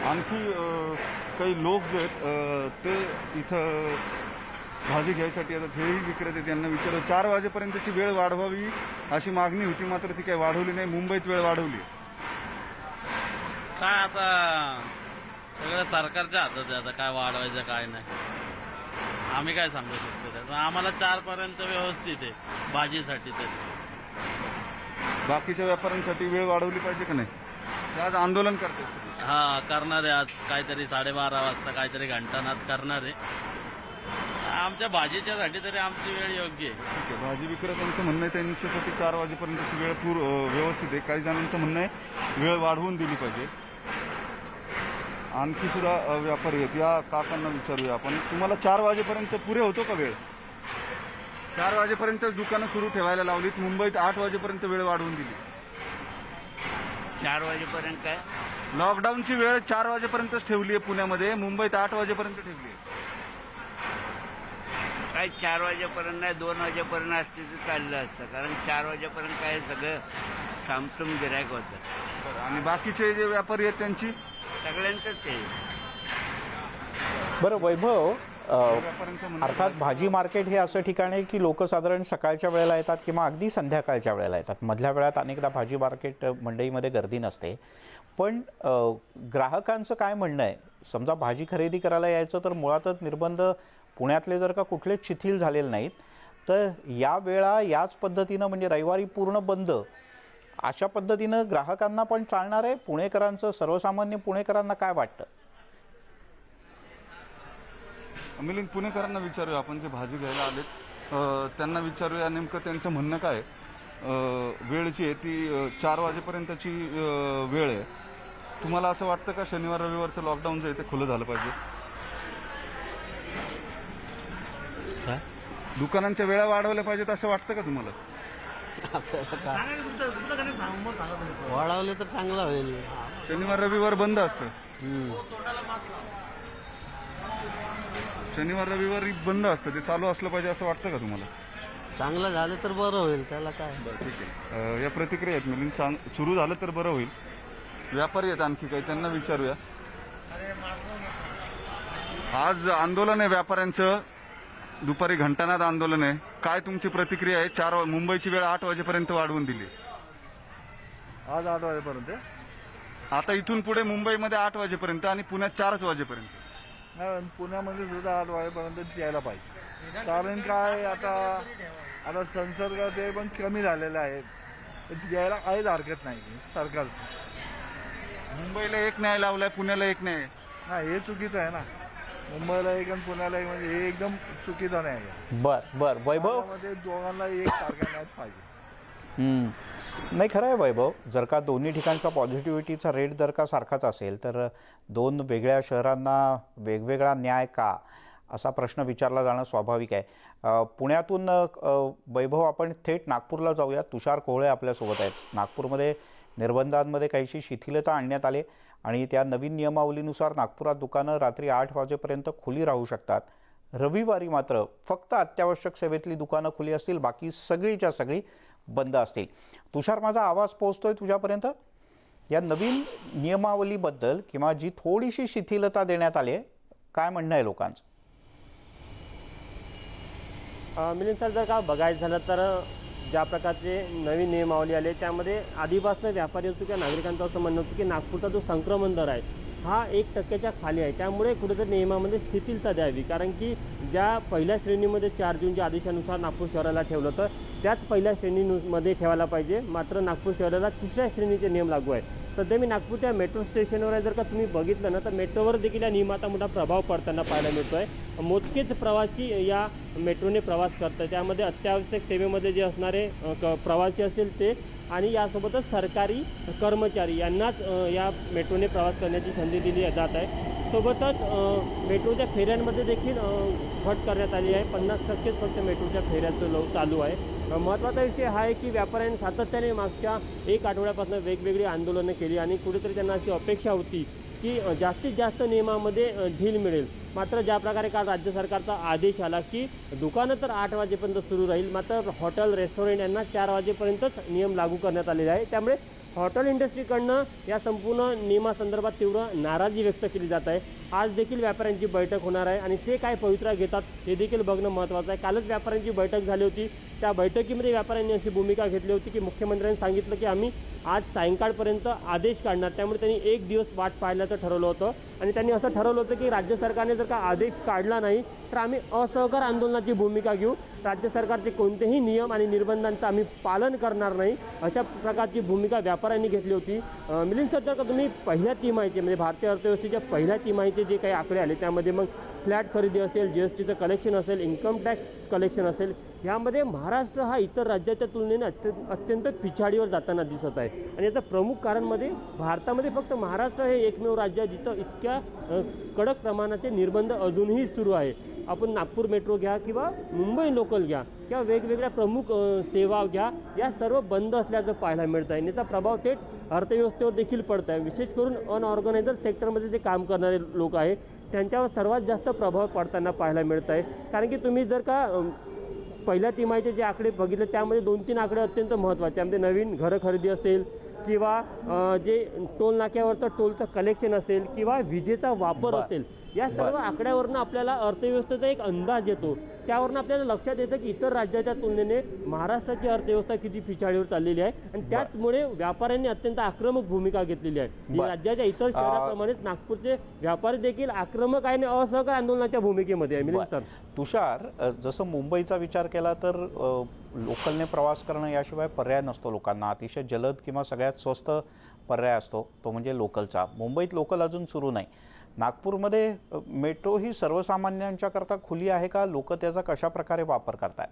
आणखी काही लोक जे आहेत ते इथं भाजी घ्यायसाठी येतात, हेही विक्रेते, त्यांना विचारलं. 4 वाजेपर्यंतची वेळ वाढवावी अशी मागणी होती, मात्र ती काही वाढवली नाही. मुंबईत वेळ वाढवली. काय आता सगळं सरकारच्या हातात आहे, आता काय वाढवायचं काय नाही आम्ही काय सांगू शकतो. त्याचं आम्हाला 4 पर्यंत व्यवस्थित आहे भाजीसाठी. तरी बाकीच्या व्यापाऱ्यांसाठी वेळ वाढवली पाहिजे का नाही? आज आंदोलन करतात. हा, करणार आहे. आज काहीतरी 12:30 वाजता काहीतरी घंटानाद करणार आहे. आमच्या भाजीच्यासाठी तरी आमची वेळ योग्य आहे. ठीक आहे. भाजी विक्रेत्यांचं म्हणणं आहे त्यांच्यासाठी 4 वाजेपर्यंतची वेळ व्यवस्थित आहे. काही जणांचं म्हणणं आहे वेळ वाढवून दिली पाहिजे. आणखी सुद्धा व्यापारी आहेत, या काकांना विचारूया आपण. तुम्हाला 4 वाजेपर्यंत पुरे होतो का वेळ? 4 वाजेपर्यंतच दुकानं सुरू ठेवायला लावलीत. मुंबईत 8 वाजेपर्यंत वेळ वाढवून दिली. 4 वाजेपर्यंत काय? लॉकडाऊनची वेळ 4 वाजेपर्यंतच ठेवली आहे पुण्यामध्ये, मुंबईत 8 वाजेपर्यंत ठेवली आहे. काय 4 वाजेपर्यंत नाही, 2 वाजेपर्यंत असते तर चाललं असतं, कारण 4 वाजेपर्यंत काय सगळं सामसूम गिरायक होतं. आणि बाकीचे जे व्यापारी आहेत त्यांची सगळ्यांचंच ते. बरं वैभव, व्यापाऱ्यांचं म्हणणं अर्थात भाजी मार्केट हे असं ठिकाण आहे की लोक साधारण सकाळच्या वेळेला येतात किंवा अगदी संध्याकाळच्या वेळेला येतात. मधल्या वेळात अनेकदा भाजी मार्केट मंडईमध्ये गर्दी नसते. पण ग्राहकांचं काय म्हणणं आहे? समजा भाजी खरेदी करायला यायचं तर मुळातच निर्बंध पुण्यातले जर का कुठलेच शिथिल झालेले नाहीत, तर या वेळा याच पद्धतीनं म्हणजे रविवारी पूर्ण बंद अशा पद्धतीनं ग्राहकांना पण चालणार आहे? पुणेकरांचं, सर्वसामान्य पुणेकरांना काय वाटतं? मिलिंद, पुणेकरांना विचारूया आपण, जे भाजी घ्यायला आलेत त्यांना विचारूया नेमकं त्यांचं म्हणणं काय आहे. वेळ जी आहे ती 4 वाजेपर्यंतची वेळ आहे. तुम्हाला असं वाटतं का शनिवार रविवारचं लॉकडाऊन जे आहे ते खुलं झालं पाहिजे? दुकानांच्या वेळा वाढवल्या पाहिजेत असं वाटतं का तुम्हाला? वाढवले तर चांगलं होईल. शनिवार रविवार बंद असतं. शनिवार रविवारी बंद असतं, ते चालू असलं पाहिजे असं वाटतं का तुम्हाला? चांगलं झालं तर बरं होईल, त्याला काय. ठीक आहे. या प्रतिक्रिया आहेत मिलिंद. सुरू झालं तर बरं होईल. व्यापारी आहेत आणखी काही, त्यांना विचारूया. आज आंदोलन आहे व्यापाऱ्यांचं, दुपारी घंटानाद आंदोलन आहे. काय तुमची प्रतिक्रिया आहे? मुंबईची वेळ 8 वाजेपर्यंत वाढवून दिली. आज 8 वाजेपर्यंत, आता इथून पुढे मुंबईमध्ये 8 वाजेपर्यंत आणि पुण्यात 4 वाजेपर्यंत. पुण्यामध्ये सुद्धा 8 वाजेपर्यंत यायला पाहिजे. कारण काय, आता संसर्ग ते पण कमी झालेले आहेत, यायला काहीच हरकत नाही सरकारचं. मुंबईला एक न्याय लावलाय, पुण्याला एक न्याय. हा, हे चुकीचं आहे ना. मुंबईला एक आणि पुण्याला एक, म्हणजे हे एकदम चुकीचं नाही. बर वैभव, दोघांना एक सारखा नाही पाहिजे. नाही, खरं आहे वैभव. जर का दोन्ही ठिकाणचा पॉझिटिव्हिटीचा रेट जर का सारखाच असेल तर 2 वेगळ्या शहरांना वेगवेगळा न्याय का, असा प्रश्न विचारला जाणं स्वाभाविक आहे. पुण्यातून वैभव आपण थेट नागपूरला जाऊया. तुषार कोहळे आपल्यासोबत आहेत. नागपूरमध्ये निर्बंधांमध्ये काहीशी शिथिलता आणण्यात आली आणि त्या नवीन नियमावलीनुसार नागपुरात दुकानं रात्री 8 वाजेपर्यंत खुली राहू शकतात. रविवारी मात्र फक्त अत्यावश्यक सेवेतली दुकानं खुली असतील, बाकी सगळीच्या सगळी बंद असतील. तुषार, माझा आवाज पोहोचतोय तुझ्यापर्यंत? या नवीन नियमावलीबद्दल किंवा जी थोडीशी शिथिलता देण्यात आली आहे, काय म्हणणं आहे लोकांचं? मिलिंद सर, जर का बघायचं झालं तर ज्या प्रकारचे नवीन नियमावली आले त्यामध्ये आधीपासून व्यापारी असो किंवा नागरिकांचं असं म्हणणं होतं की नागपूरचा जो संक्रमण दर आहे हा 1% खाली आहे. त्यामुळे कुठेतरी नियमामध्ये शिथिलता द्यावी, कारण की ज्या पहिल्या श्रेणीमध्ये 4 जूनच्या आदेशानुसार नागपूर शहराला ठेवलं होतं त्याच पहिल्या श्रेणीमध्ये ठेवायला पाहिजे. मात्र नागपूर शहराला 3ऱ्या श्रेणीचे नियम लागू आहेत. सध्या मी नागपूरच्या मेट्रो स्टेशनवर आहे. जर का तुम्ही बघितलं ना तर मेट्रोवर देखील या नियमाचा मोठा प्रभाव पडताना पाहायला मिळतो आहे. मोजकेच प्रवासी या मेट्रोने प्रवास करतात. त्यामध्ये अत्यावश्यक सेवेमध्ये जे असणारे प्रवासी असतील ते आणि यासोबतच सरकारी कर्मचारी यांनाच या मेट्रोने प्रवास करण्याची संधी दिली जात आहे. सोबतच मेट्रोच्या फेऱ्यांमध्ये देखील घट करण्यात आली आहे. 50%च फक्त मेट्रोच्या फेऱ्याचं चालू आहे. महत्त्वाचा विषय हा आहे की व्यापाऱ्यांनी सातत्याने मागच्या 1 आठवड्यापासून वेगवेगळी आंदोलनं केली आणि कुठेतरी त्यांना अशी अपेक्षा होती की जास्तीत जास्त नियमामध्ये ढील मिळेल. मात्र ज्या प्रकारे काल राज्य सरकारचा आदेश आला की दुकानं तर 8 वाजेपर्यंत सुरू राहील, मात्र हॉटेल रेस्टॉरंट यांना 4 वाजेपर्यंतच नियम लागू करण्यात आलेले आहे. त्यामुळे हॉटेल इंडस्ट्रीकडनं या संपूर्ण नियमासंदर्भात तीव्र नाराजी व्यक्त केली जात आहे. आज देखील व्यापाऱ्यांची बैठक होणार आहे आणि ते काय पवित्रा घेतात हे देखील बघणं महत्त्वाचं आहे. कालच व्यापाऱ्यांची बैठक झाली होती. त्या बैठकीमध्ये व्यापाऱ्यांनी अशी भूमिका घेतली होती की मुख्यमंत्र्यांनी सांगितलं की आम्ही आज सायंकाळपर्यंत आदेश काढणार. त्यामुळे त्यांनी 1 दिवस वाट पाहायचं ठरवलं होतं आणि त्यांनी असं ठरवलं होतं की राज्य सरकारने जर का आदेश काढला नाही तर आम्ही असहकार आंदोलनाची भूमिका घेऊ. राज्य सरकारचे कोणतेही नियम आणि निर्बंधांचं आम्ही पालन करणार नाही, अशा प्रकारची भूमिका व्यापाऱ्यांनी घेतली होती. मिलिंद सर, जर का तुम्ही पहिल्या तिमाहीचे म्हणजे भारतीय अर्थव्यवस्थेच्या पहिल्या तिमाहीचे जे काही आकडे आले त्यामध्ये मग फ्लॅट खरेदी असेल, GSTचं कलेक्शन असेल, इन्कम टॅक्स कलेक्शन असेल, यामध्ये महाराष्ट्र हा इतर राज्याच्या तुलनेने अत्यंत पिछाडीवर जाताना दिसत आहे. आणि याचं प्रमुख कारण मध्ये भारतामध्ये फक्त महाराष्ट्र हे एकमेव राज्य आहे जिथं इतक्या कडक प्रमाणाचे निर्बंध अजूनही सुरू आहे. आपण नागपूर मेट्रो घ्या किंवा मुंबई लोकल घ्या किंवा वेगवेगळ्या प्रमुख सेवा घ्या, या सर्व बंद असल्याचं पाहायला मिळत आहे. याचा प्रभाव थेट अर्थव्यवस्थेवर देखील पडत आहे. विशेष करून अनऑर्गनायझर सेक्टरमध्ये जे काम करणारे लोक आहे त्यांच्यावर सर्वात जास्त प्रभाव पडताना पाहायला मिळत आहे. कारण की तुम्ही जर का पहिल्या तिमाहीचे जे आकडे बघितले त्यामध्ये 2-3 आकडे अत्यंत महत्त्वाचे. त्यामध्ये नवीन घरं खरेदी असेल किंवा जे टोल नाक्यावरचं टोलचं कलेक्शन असेल किंवा विजेचा वापर असेल, या सर्व आकड्यावरनं आपल्याला अर्थव्यवस्थेचा एक अंदाज येतो. त्यावरनं आपल्याला लक्षात येतं की इतर राज्याच्या तुलनेने महाराष्ट्राची अर्थव्यवस्था किती पिछाडीवर चाललेली आहे. आणि त्याचमुळे व्यापाऱ्यांनी अत्यंत आक्रमक भूमिका घेतलेली आहे. राज्याच्या इतर शहराप्रमाणेच नागपूरचे व्यापारी देखील आक्रमक आणि असहकार आंदोलनाच्या भूमिकेमध्ये आहे. मिलिंद सर, तुषार, जसं मुंबईचा विचार केला तर लोकलने प्रवास करणं याशिवाय पर्याय नसतो लोकांना. अतिशय जलद किंवा सगळ्यात स्वस्त पर्याय असतो तो म्हणजे लोकलचा. मुंबईत लोकल अजून सुरू नाही. नागपूरमध्ये मेट्रो ही सर्वसामान्यांच्या करता खुली आहे का? लोक त्याचा कशा प्रकारे वापर करतायत?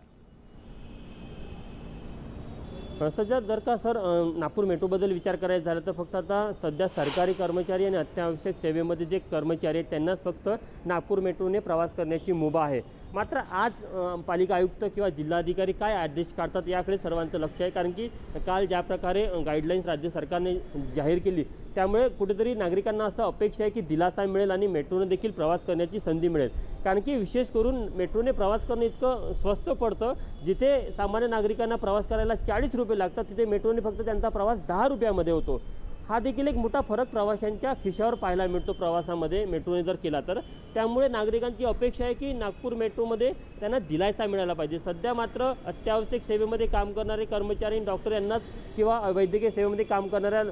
सध्या जर का सर नागपूर मेट्रोबद्दल विचार करायचा झाला तर फक्त आता सध्या सरकारी कर्मचारी आणि अत्यावश्यक सेवेमध्ये जे कर्मचारी आहेत त्यांनाच फक्त नागपूर मेट्रोने प्रवास करण्याची मुभा आहे. मात्र आज पालिका आयुक्त किंवा जिल्हाधिकारी काय आदेश काढतात याकडे सर्वांचं लक्ष आहे. कारण की काल ज्या प्रकारे गाईडलाईन्स राज्य सरकारने जाहीर केली त्यामुळे कुठेतरी नागरिकांना असं अपेक्षा आहे की दिलासा मिळेल आणि मेट्रोने देखील प्रवास करण्याची संधी मिळेल. कारण की विशेष करून मेट्रोने प्रवास करणं इतकं स्वस्त पडतं. जिथे सामान्य नागरिकांना प्रवास करायला 40 रुपये लागतात तिथे मेट्रोने फक्त त्यांचा प्रवास 10 रुपयामध्ये होतो. हा देखील एक मोठा फरक प्रवाशांच्या खिशावर पाहायला मिळतो प्रवासामध्ये मेट्रोने जर केला तर. त्यामुळे नागरिकांची अपेक्षा आहे की नागपूर मेट्रोमध्ये त्यांना दिलासा मिळाला पाहिजे. सध्या मात्र अत्यावश्यक सेवेमध्ये काम करणारे कर्मचारी, डॉक्टर यांनाच किंवा वैद्यकीय सेवेमध्ये काम करणाऱ्या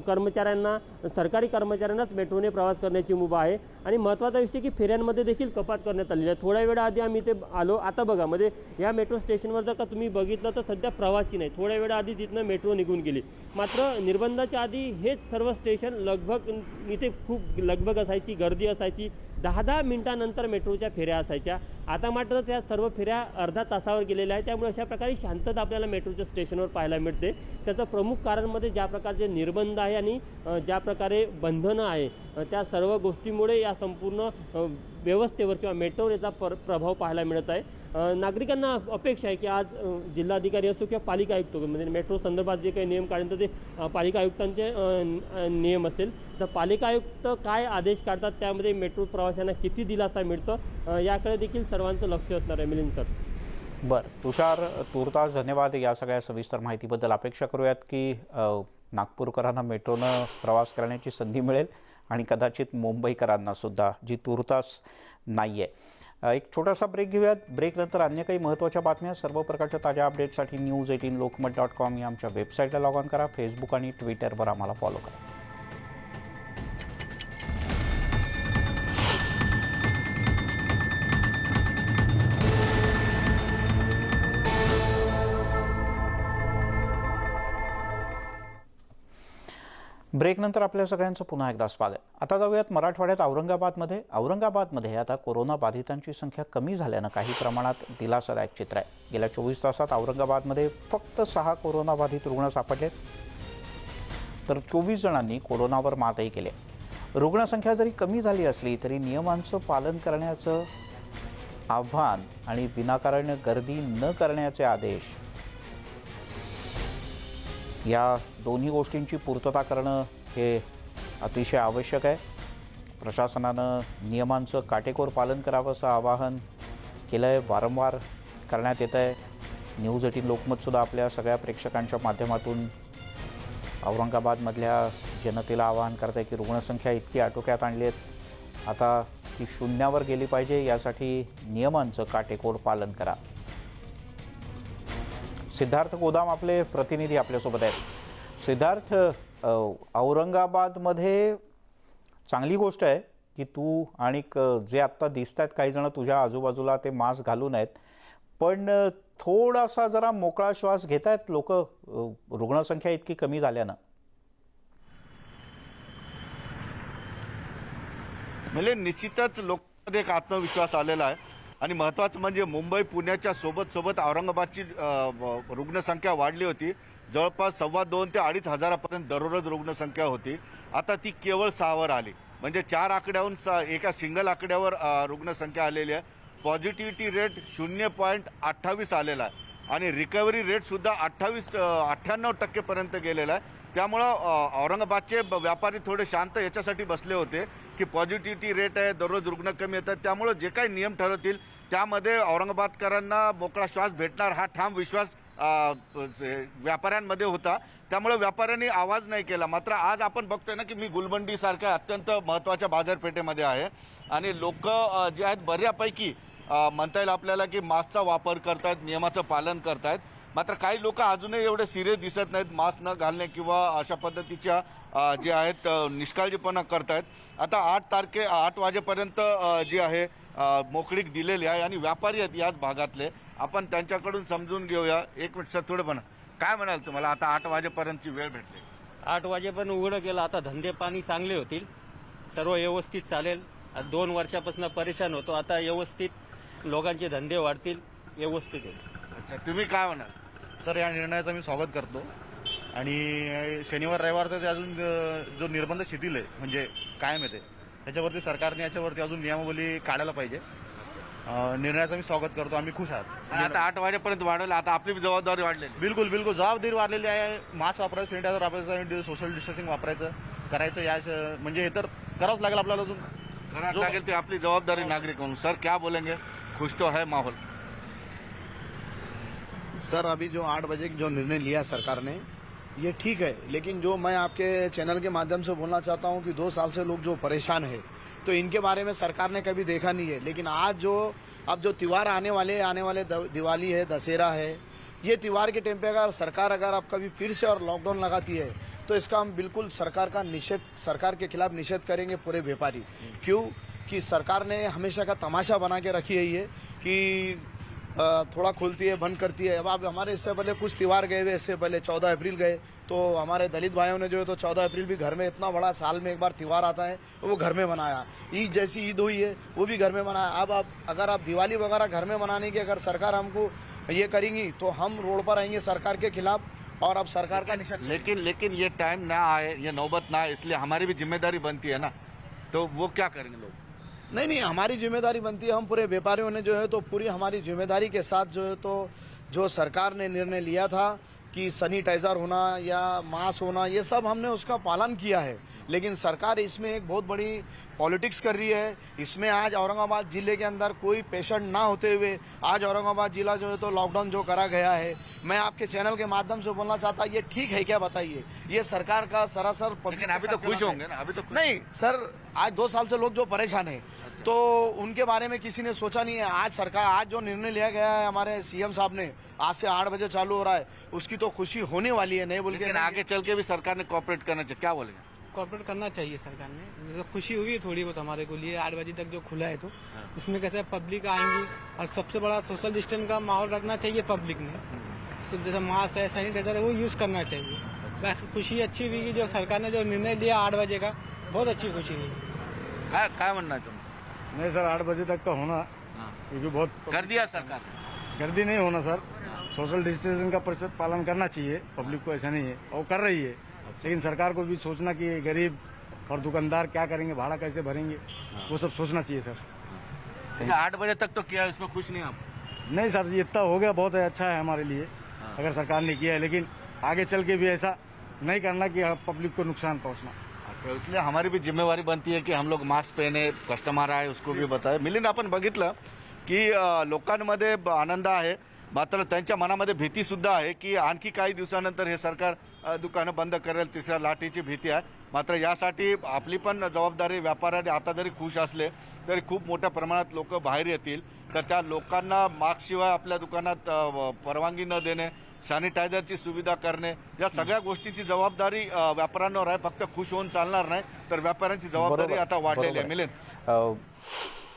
कर्मचाऱ्यांना, सरकारी कर्मचाऱ्यांनाच मेट्रोने प्रवास करण्याची मुभा आहे. आणि महत्त्वाचा विषय की फेऱ्यांमध्ये देखील कपात करण्यात आलेली आहे. थोड्या वेळाआधी आम्ही इथे आलो. आता बघा मध्ये या मेट्रो स्टेशनवर जर का तुम्ही बघितलं तर सध्या प्रवासी नाही. थोड्या वेळाआधी तिथनं मेट्रो निघून गेली. मात्र निर्बंधाच्या आधी हेच सर्व स्टेशन लगभग इथे खूप लगबग असायची, गर्दी असायची. 10-10 मिनिटांनंतर मेट्रोच्या फेऱ्या असायच्या. आता मात्र त्या सर्व फेऱ्या अर्धा तासावर गेलेल्या आहेत. त्यामुळे अशा प्रकारे शांतता आपल्याला मेट्रोच्या स्टेशनवर पाहायला मिळते. त्याचं प्रमुख कारण मध्ये ज्या प्रकारचे निर्बंध आहे आणि ज्या प्रकारे बंधनं आहे त्या सर्व गोष्टीमुळे या संपूर्ण व्यवस्थेवर किंवा मेट्रोवर याचा प्रभाव पाहायला मिळत आहे. नागरिकांना अपेक्षा आहे की आज जिल्हाधिकारी असो किंवा पालिका आयुक्त म्हणजे मेट्रो संदर्भात जे काही नियम काढतात ते पालिका आयुक्तांचे नियम असेल तर पालिका आयुक्त काय आदेश काढतात त्यामध्ये मेट्रो प्रवाशांना किती दिलासा मिळतं याकडे देखील सर्वांचं लक्ष असणार आहे. मिलिंद सर. बरं तुषार, तूर्तास धन्यवाद या सगळ्या सविस्तर माहितीबद्दल. अपेक्षा करूयात की नागपूरकरांना मेट्रोनं प्रवास करण्याची संधी मिळेल आणि कदाचित मुंबईकरांना सुद्धा, जी तूर्तास नाही आहे. एक छोटासा ब्रेक घेऊयात. ब्रेकनंतर अन्य काही महत्त्वाच्या बातम्या, सर्व प्रकारच्या ताज्या अपडेटसाठी news18lokmat.com या आमच्या वेबसाईटला लॉग ऑन करा. फेसबुक आणि ट्विटरवर आम्हाला फॉलो करा. ब्रेकनंतर आपल्या सगळ्यांचं पुन्हा एकदा स्वागत. आता जाऊयात मराठवाड्यात औरंगाबादमध्ये आता कोरोना बाधितांची संख्या कमी झाल्यानं काही प्रमाणात दिलासादायक चित्र आहे. गेल्या 24 तासात औरंगाबादमध्ये फक्त 6 कोरोना बाधित रुग्ण सापडले तर 24 जणांनी कोरोनावर मातही केले. रुग्णसंख्या जरी कमी झाली असली तरी नियमांचं पालन करण्याचं आव्हान आणि विनाकारण गर्दी न करण्याचे आदेश, या दोन्ही गोष्टींची पूर्तता करणं हे अतिशय आवश्यक आहे. प्रशासनानं नियमांचं काटेकोर पालन करावं असं आवाहन केलं आहे, वारंवार करण्यात येतं आहे. News18 लोकमतसुद्धा आपल्या सगळ्या प्रेक्षकांच्या माध्यमातून औरंगाबादमधल्या जनतेला आवाहन करत आहे की रुग्णसंख्या इतकी आटोक्यात आणली आहेत, आता ती शून्यावर गेली पाहिजे. यासाठी नियमांचं काटेकोर पालन करा. सिद्धार्थ गोदाम आपले प्रतिनिधी आपल्यासोबत आहेत. सिद्धार्थ, औरंगाबादमध्ये चांगली गोष्ट आहे की तू आणि जे आत्ता दिसत आहेत काही जण तुझ्या आजूबाजूला ते मास्क घालून आहेत, पण थोडासा जरा मोकळा श्वास घेत आहेत लोक रुग्णसंख्या इतकी कमी झाल्यानं. म्हणजे निश्चितच मध्ये एक आत्मविश्वास आलेला आहे आणि महत्त्वाचं म्हणजे मुंबई पुण्याच्या सोबत औरंगाबादची रुग्णसंख्या वाढली होती. जवळपास 2.25 ते 2.5 हजारापर्यंत दररोज रुग्णसंख्या होती. आता ती केवळ 6वर आली. म्हणजे 4 आकड्याहून एका सिंगल आकड्यावर रुग्णसंख्या आलेली आहे. पॉझिटिव्हिटी रेट 0.28 आलेला आहे आणि रिकव्हरी रेटसुद्धा 98% पर्यंत गेलेला आहे. त्यामुळं औरंगाबादचे व्यापारी थोडे शांत याच्यासाठी बसले होते की पॉझिटिव्हिटी रेट आहे, दररोज रुग्ण कमी येतात, त्यामुळं जे काही नियम ठरवतील त्यामध्ये औरंगाबादकरांना मोकळा श्वास भेटणार हा ठाम विश्वास व्यापाऱ्यांमध्ये होता. त्यामुळे व्यापाऱ्यांनी आवाज नाही केला. मात्र आज आपण बघतोय ना की मी गुलमंडीसारख्या अत्यंत महत्त्वाच्या बाजारपेठेमध्ये आहे आणि लोक जे आहेत बऱ्यापैकी म्हणता येईल आपल्याला की मास्कचा वापर करतायत, नियमाचं पालन करतायत. मात्र काही लोक अजूनही एवढे सिरियस दिसत नाहीत मास्क न घालणे किंवा अशा पद्धतीच्या जे आहेत निष्काळजीपणा करतायत. आता 8 वाजेपर्यंत जी आहे मोकळीक दिलेली आहे आणि व्यापारी आहेत याच भागातले. आपण त्यांच्याकडून समजून घेऊया. एक मिनिट सर, थोडं पण काय म्हणाल तुम्हाला आता 8 वाजेपर्यंतची वेळ भेटली? 8 वाजेपर्यंत उघडं केलं, आता धंदे पाणी चांगले होतील, सर्व व्यवस्थित चालेल. 2 वर्षापासून परेशान होतो, आता व्यवस्थित लोकांचे धंदे वाढतील, व्यवस्थित होईल. तुम्ही काय म्हणाल? सर, या निर्णयाचं मी स्वागत करतो आणि शनिवार रविवारचा ते अजून जो निर्बंध शिथिल आहे म्हणजे कायम येते त्याच्यावरती सरकारने याच्यावरती अजून नियमावली काढायला पाहिजे. निर्णयाचं मी स्वागत करतो. आम्ही खुश आहात. आता 8 वाजेपर्यंत वाढवलं, आता आपली जबाबदारी वाढलेली. बिलकुल जबाबदारी वाढलेली आहे. मास्क वापरायचं, सॅनिटायझर वापरायचं आणि सोशल डिस्टन्सिंग वापरायचं करायचं. या म्हणजे हे तर करावंच लागेल आपल्याला. अजून करावं लागेल, ते आपली जबाबदारी नागरिक म्हणून. सर क्या बोलेंगे? खुश तो है माहौल? सर, अभी जो 8 बजे जो निर्णय लिया सरकार ने ये ठीक है, लेकिन जो मैं आपके चैनल के माध्यम से बोलना चाहता हूँ कि 2 साल से लोग जो परेशान है तो इनके बारे में सरकार ने कभी देखा नहीं है. लेकिन आज अब जो त्यौहार आने वाले दिवाली है, दशहरा है, ये त्यौहार के टाइम पे अगर सरकार अब कभी फिर से और लॉकडाउन लगाती है तो इसका हम बिल्कुल सरकार के खिलाफ निषेध करेंगे पूरे व्यापारी. क्यों कि सरकार ने हमेशा का तमाशा बना के रखी है ये कि थोड़ा खोलती है, बंद करती है. अब आप हमारे इससे पहले कुछ त्यौहार गए हुए, इससे पहले 14 अप्रैल गए तो हमारे दलित भाइयों ने जो है तो 14 अप्रैल भी घर में, इतना बड़ा साल में एक बार त्यौहार आता है वो घर में मनाया. ईद जैसी ईद हुई है वो भी घर में मनाया. अब अगर आप दिवाली वगैरह घर में मनाने की अगर सरकार हमको ये करेंगी तो हम रोड पर आएंगे सरकार के खिलाफ. और अब सरकार का निशान लेकिन ये टाइम ना आए, ये नौबत ना आए, इसलिए हमारी भी जिम्मेदारी बनती है ना. तो वो क्या करेंगे लोग? नहीं, हमारी जिम्मेदारी बनती है. हम पूरे व्यापारियों ने जो है तो पूरी हमारी जिम्मेदारी के साथ जो है तो जो सरकार ने निर्णय लिया था कि सैनिटाइजर होना या मास्क होना, ये सब हमने उसका पालन किया है. लेकिन सरकार इसमें एक बहुत बड़ी पॉलिटिक्स कर रही है. इसमें आज औरंगाबाद जिले के अंदर कोई पेशेंट ना होते हुए आज औरंगाबाद जिला जो है तो लॉकडाउन जो करा गया है, मैं आपके चैनल के माध्यम से बोलना चाहता, ये ठीक है क्या बताइए? ये सरकार का सरासर. लेकिन अभी तो खुश होंगे ना? अभी तो नहीं सर, आज 2 साल से लोग जो परेशान है तो उनके बारे में किसी ने सोचा नहीं है. आज जो निर्णय लिया गया है हमारे सीएम साहब ने, आज से 8 बजे चालू हो रहा है, उसकी तो खुशी होने वाली है. नहीं बोल के आगे चल के भी सरकार ने कॉपरेट करना चाहिए. क्या बोलेंगे? कॉर्पोरेट करना चाहिए सरकार ने. जैसे खुशी हुई है थोड़ी बहुत हमारे को लिए 8 बजे तक जो खुला है तो इसमें कैसे पब्लिक आएंगी और सबसे बड़ा सोशल डिस्टेंस का माहौल रखना चाहिए पब्लिक में. जैसे मास्क है, सैनिटाइजर है, वो यूज़ करना चाहिए. बाकी खुशी अच्छी हुई कि जो सरकार ने जो निर्णय लिया 8 बजे का, बहुत अच्छी खुशी हुई. काय म्हणणं आहे तुमचं? नहीं सर, 8 बजे तक तो होना, क्योंकि बहुत कर दिया सरकार. गर्दी नहीं होना सर. सोशल डिस्टेंसिंग का प्रतिशत पालन करना चाहिए. पब्लिक को ऐसा नहीं है और कर रही है. लेकिन सरकार को भी सोचना कि गरीब और दुकानदार क्या करेंगे, भाड़ा कैसे भरेंगे, वो सब सोचना चाहिए सर. 8 बजे तक तो किया, इसमें खुश नहीं आप? नहीं सर, ये इतना हो गया, बहुत अच्छा है हमारे लिए अगर सरकार ने किया है. लेकिन आगे चल के भी ऐसा नहीं करना कि पब्लिक को नुकसान पहुंचना. इसलिए हमारी भी जिम्मेवारी बनती है की हम लोग मास्क पहने, कस्टमर आहे उसको भी बताए. मिलिंद, आपण बघितलं की लोकांमध्ये आनंद आहे, मात्र त्यांच्या मनामध्ये भीती सुद्धा आहे की आणखी काही दिवसानंतर हे सरकार दुकानं बंद करेल, तिसऱ्या लाटेची भीती आहे. मात्र यासाठी आपली पण जबाबदारी. व्यापाऱ्यांनी आता जरी खुश असले तरी खूप मोठ्या प्रमाणात लोक बाहेर येतील, तर त्या लोकांना मास्कशिवाय आपल्या दुकानात परवानगी न देणे, सॅनिटायझरची सुविधा करणे, या सगळ्या गोष्टीची जबाबदारी व्यापाऱ्यांवर आहे. फक्त खुश होऊन चालणार नाही, तर व्यापाऱ्यांची जबाबदारी आता वाढलेली आहे. मिलिंद,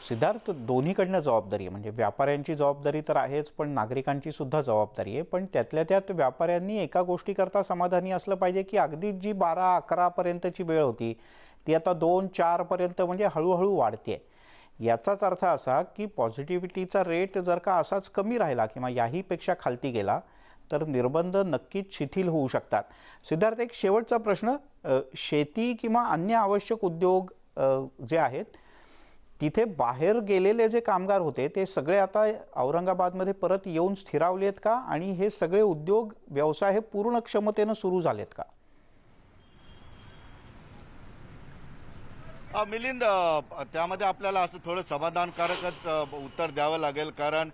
सिद्धार्थ, दोन्हीकडनं जबाबदारी आहे. म्हणजे व्यापाऱ्यांची जबाबदारी तर आहेच, पण नागरिकांची सुद्धा जबाबदारी आहे. पण त्यातल्या त्यात व्यापाऱ्यांनी एका गोष्टीकरता समाधानी असलं पाहिजे की अगदी जी 12-11 पर्यंतची वेळ होती ती आता 2-4 पर्यंत म्हणजे हळूहळू वाढते. याचाच अर्थ असा की पॉझिटिव्हिटीचा रेट जर का असाच कमी राहिला किंवा याहीपेक्षा खालती गेला तर निर्बंध नक्कीच शिथिल होऊ शकतात. सिद्धार्थ, एक शेवटचा प्रश्न, शेती किंवा अन्य आवश्यक उद्योग जे आहेत तिथे बाहेर गेलेले जे कामगार होते ते सगळे आता औरंगाबादमध्ये परत येऊन स्थिरावलेत का आणि हे सगळे उद्योग व्यवसाय हे पूर्ण क्षमतेनं सुरू झालेत का? मिलिंद, त्यामध्ये आपल्याला असं थोडं समाधानकारकच उत्तर द्यावं लागेल, कारण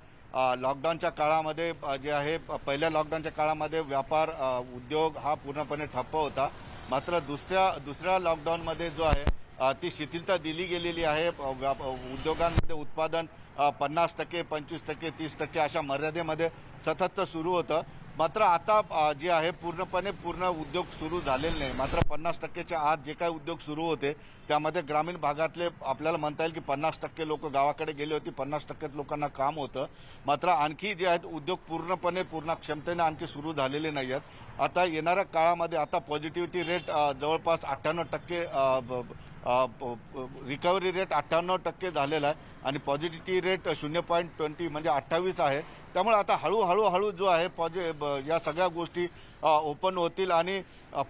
लॉकडाऊनच्या काळामध्ये जे आहे पहिल्या लॉकडाऊनच्या काळामध्ये व्यापार उद्योग हा पूर्णपणे ठप्प होता. मात्र दुसऱ्या लॉकडाऊनमध्ये जो आहे ती शिथिलता दिली गेलेली आहे. उद्योगांमध्ये उत्पादन 50%, 25%, 30% अशा मर्यादेमध्ये सतत सुरू होतं. मात्र आता जे आहे पूर्ण उद्योग सुरू झालेले नाही. मात्र 50%च्या आत जे काही उद्योग सुरू होते त्यामध्ये ग्रामीण भागातले आपल्याला म्हणता येईल की 50% लोक गावाकडे गेले होते, 50% लोकांना काम होतं. मात्र आणखी जे आहेत उद्योग पूर्ण क्षमतेने आणखी सुरू झालेले नाही आहेत. आता येणाऱ्या काळामध्ये आता पॉझिटिव्हिटी रेट जवळपास 98%, रिकव्हरी रेट 98% झालेला आहे आणि पॉझिटिव्हिटी रेट 0.20 म्हणजे 28 आहे. त्यामुळे आता हळूहळू जो आहे या सगळ्या गोष्टी ओपन होतील आणि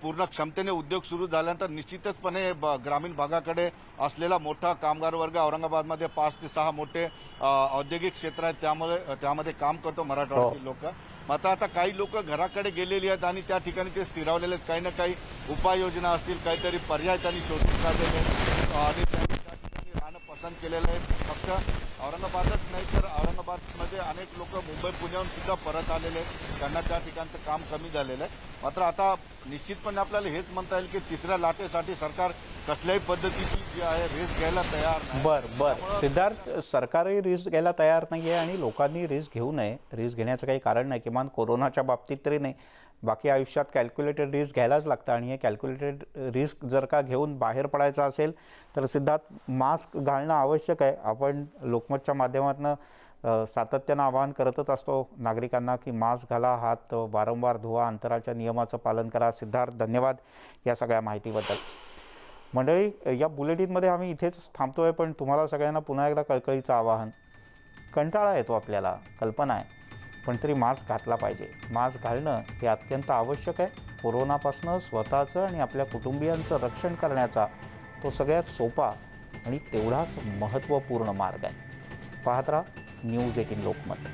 पूर्ण क्षमतेने उद्योग सुरू झाल्यानंतर निश्चितचपणे ग्रामीण भागाकडे असलेला मोठा कामगार वर्ग औरंगाबादमध्ये 5 ते 6 मोठे औद्योगिक क्षेत्र आहेत, त्यामध्ये काम करतो मराठवाड्यातील लोक. मात्र आता काही लोक घराकडे गेलेली आहेत आणि त्या ठिकाणी ते स्थिरावलेले आहेत. काही ना काही उपाययोजना असतील, काहीतरी पर्याय त्यांनी शोधून काढलेले आणि त्यांनी त्या ठिकाणी राहणं पसंत केलेलं आहे. फक्त औरंगाबादच नाही तर औरंगाबादमध्ये अनेक लोक मुंबई पुण्याहून सुद्धा परत आलेले आहेत, त्यांना त्या ठिकाणचं काम कमी झालेलं आहे. मात्र आता निश्चितपणे आपल्याला हेच म्हणता येईल की तिसऱ्या लाटेसाठी सरकार कसल्याही पद्धतीची जी आहे रिस्क घ्यायला तयार नाही. बरं सिद्धार्थ, सरकारही रिस्क घ्यायला तयार नाही आहे आणि लोकांनी रिस्क घेऊ नये. रिस्क घेण्याचं काही कारण नाही, किमान कोरोनाच्या बाबतीत तरी नाही. बाकी आयुष्यात कॅल्क्युलेटेड रिस्क घ्यायलाच लागतं आणि हे कॅल्क्युलेटेड रिस्क जर का घेऊन बाहेर पडायचं असेल तर सिद्धार्थ मास्क घालणं आवश्यक आहे. आपण लोकमतच्या माध्यमातून सातत्यानं आवाहन करतच असतो नागरिकांना की मास्क घाला, हात वारंवार धुवा, अंतराच्या नियमाचं पालन करा. सिद्धार्थ, धन्यवाद या सगळ्या माहितीबद्दल. मंडळी, या बुलेटिनमध्ये आम्ही इथेच थांबतोय, पण तुम्हाला सगळ्यांना पुन्हा एकदा कळकळीचं आवाहन. कंटाळा येतो आपल्याला, कल्पना आहे, पण तरी मास्क घातला पाहिजे. मास्क घालणं हे अत्यंत आवश्यक आहे. कोरोनापासून स्वतःचं आणि आपल्या कुटुंबियांचं रक्षण करण्याचा तो सगळ्यात सोपा आणि तेवढाच महत्त्वपूर्ण मार्ग आहे. पाहत राहा न्यूज 18 लोकमत.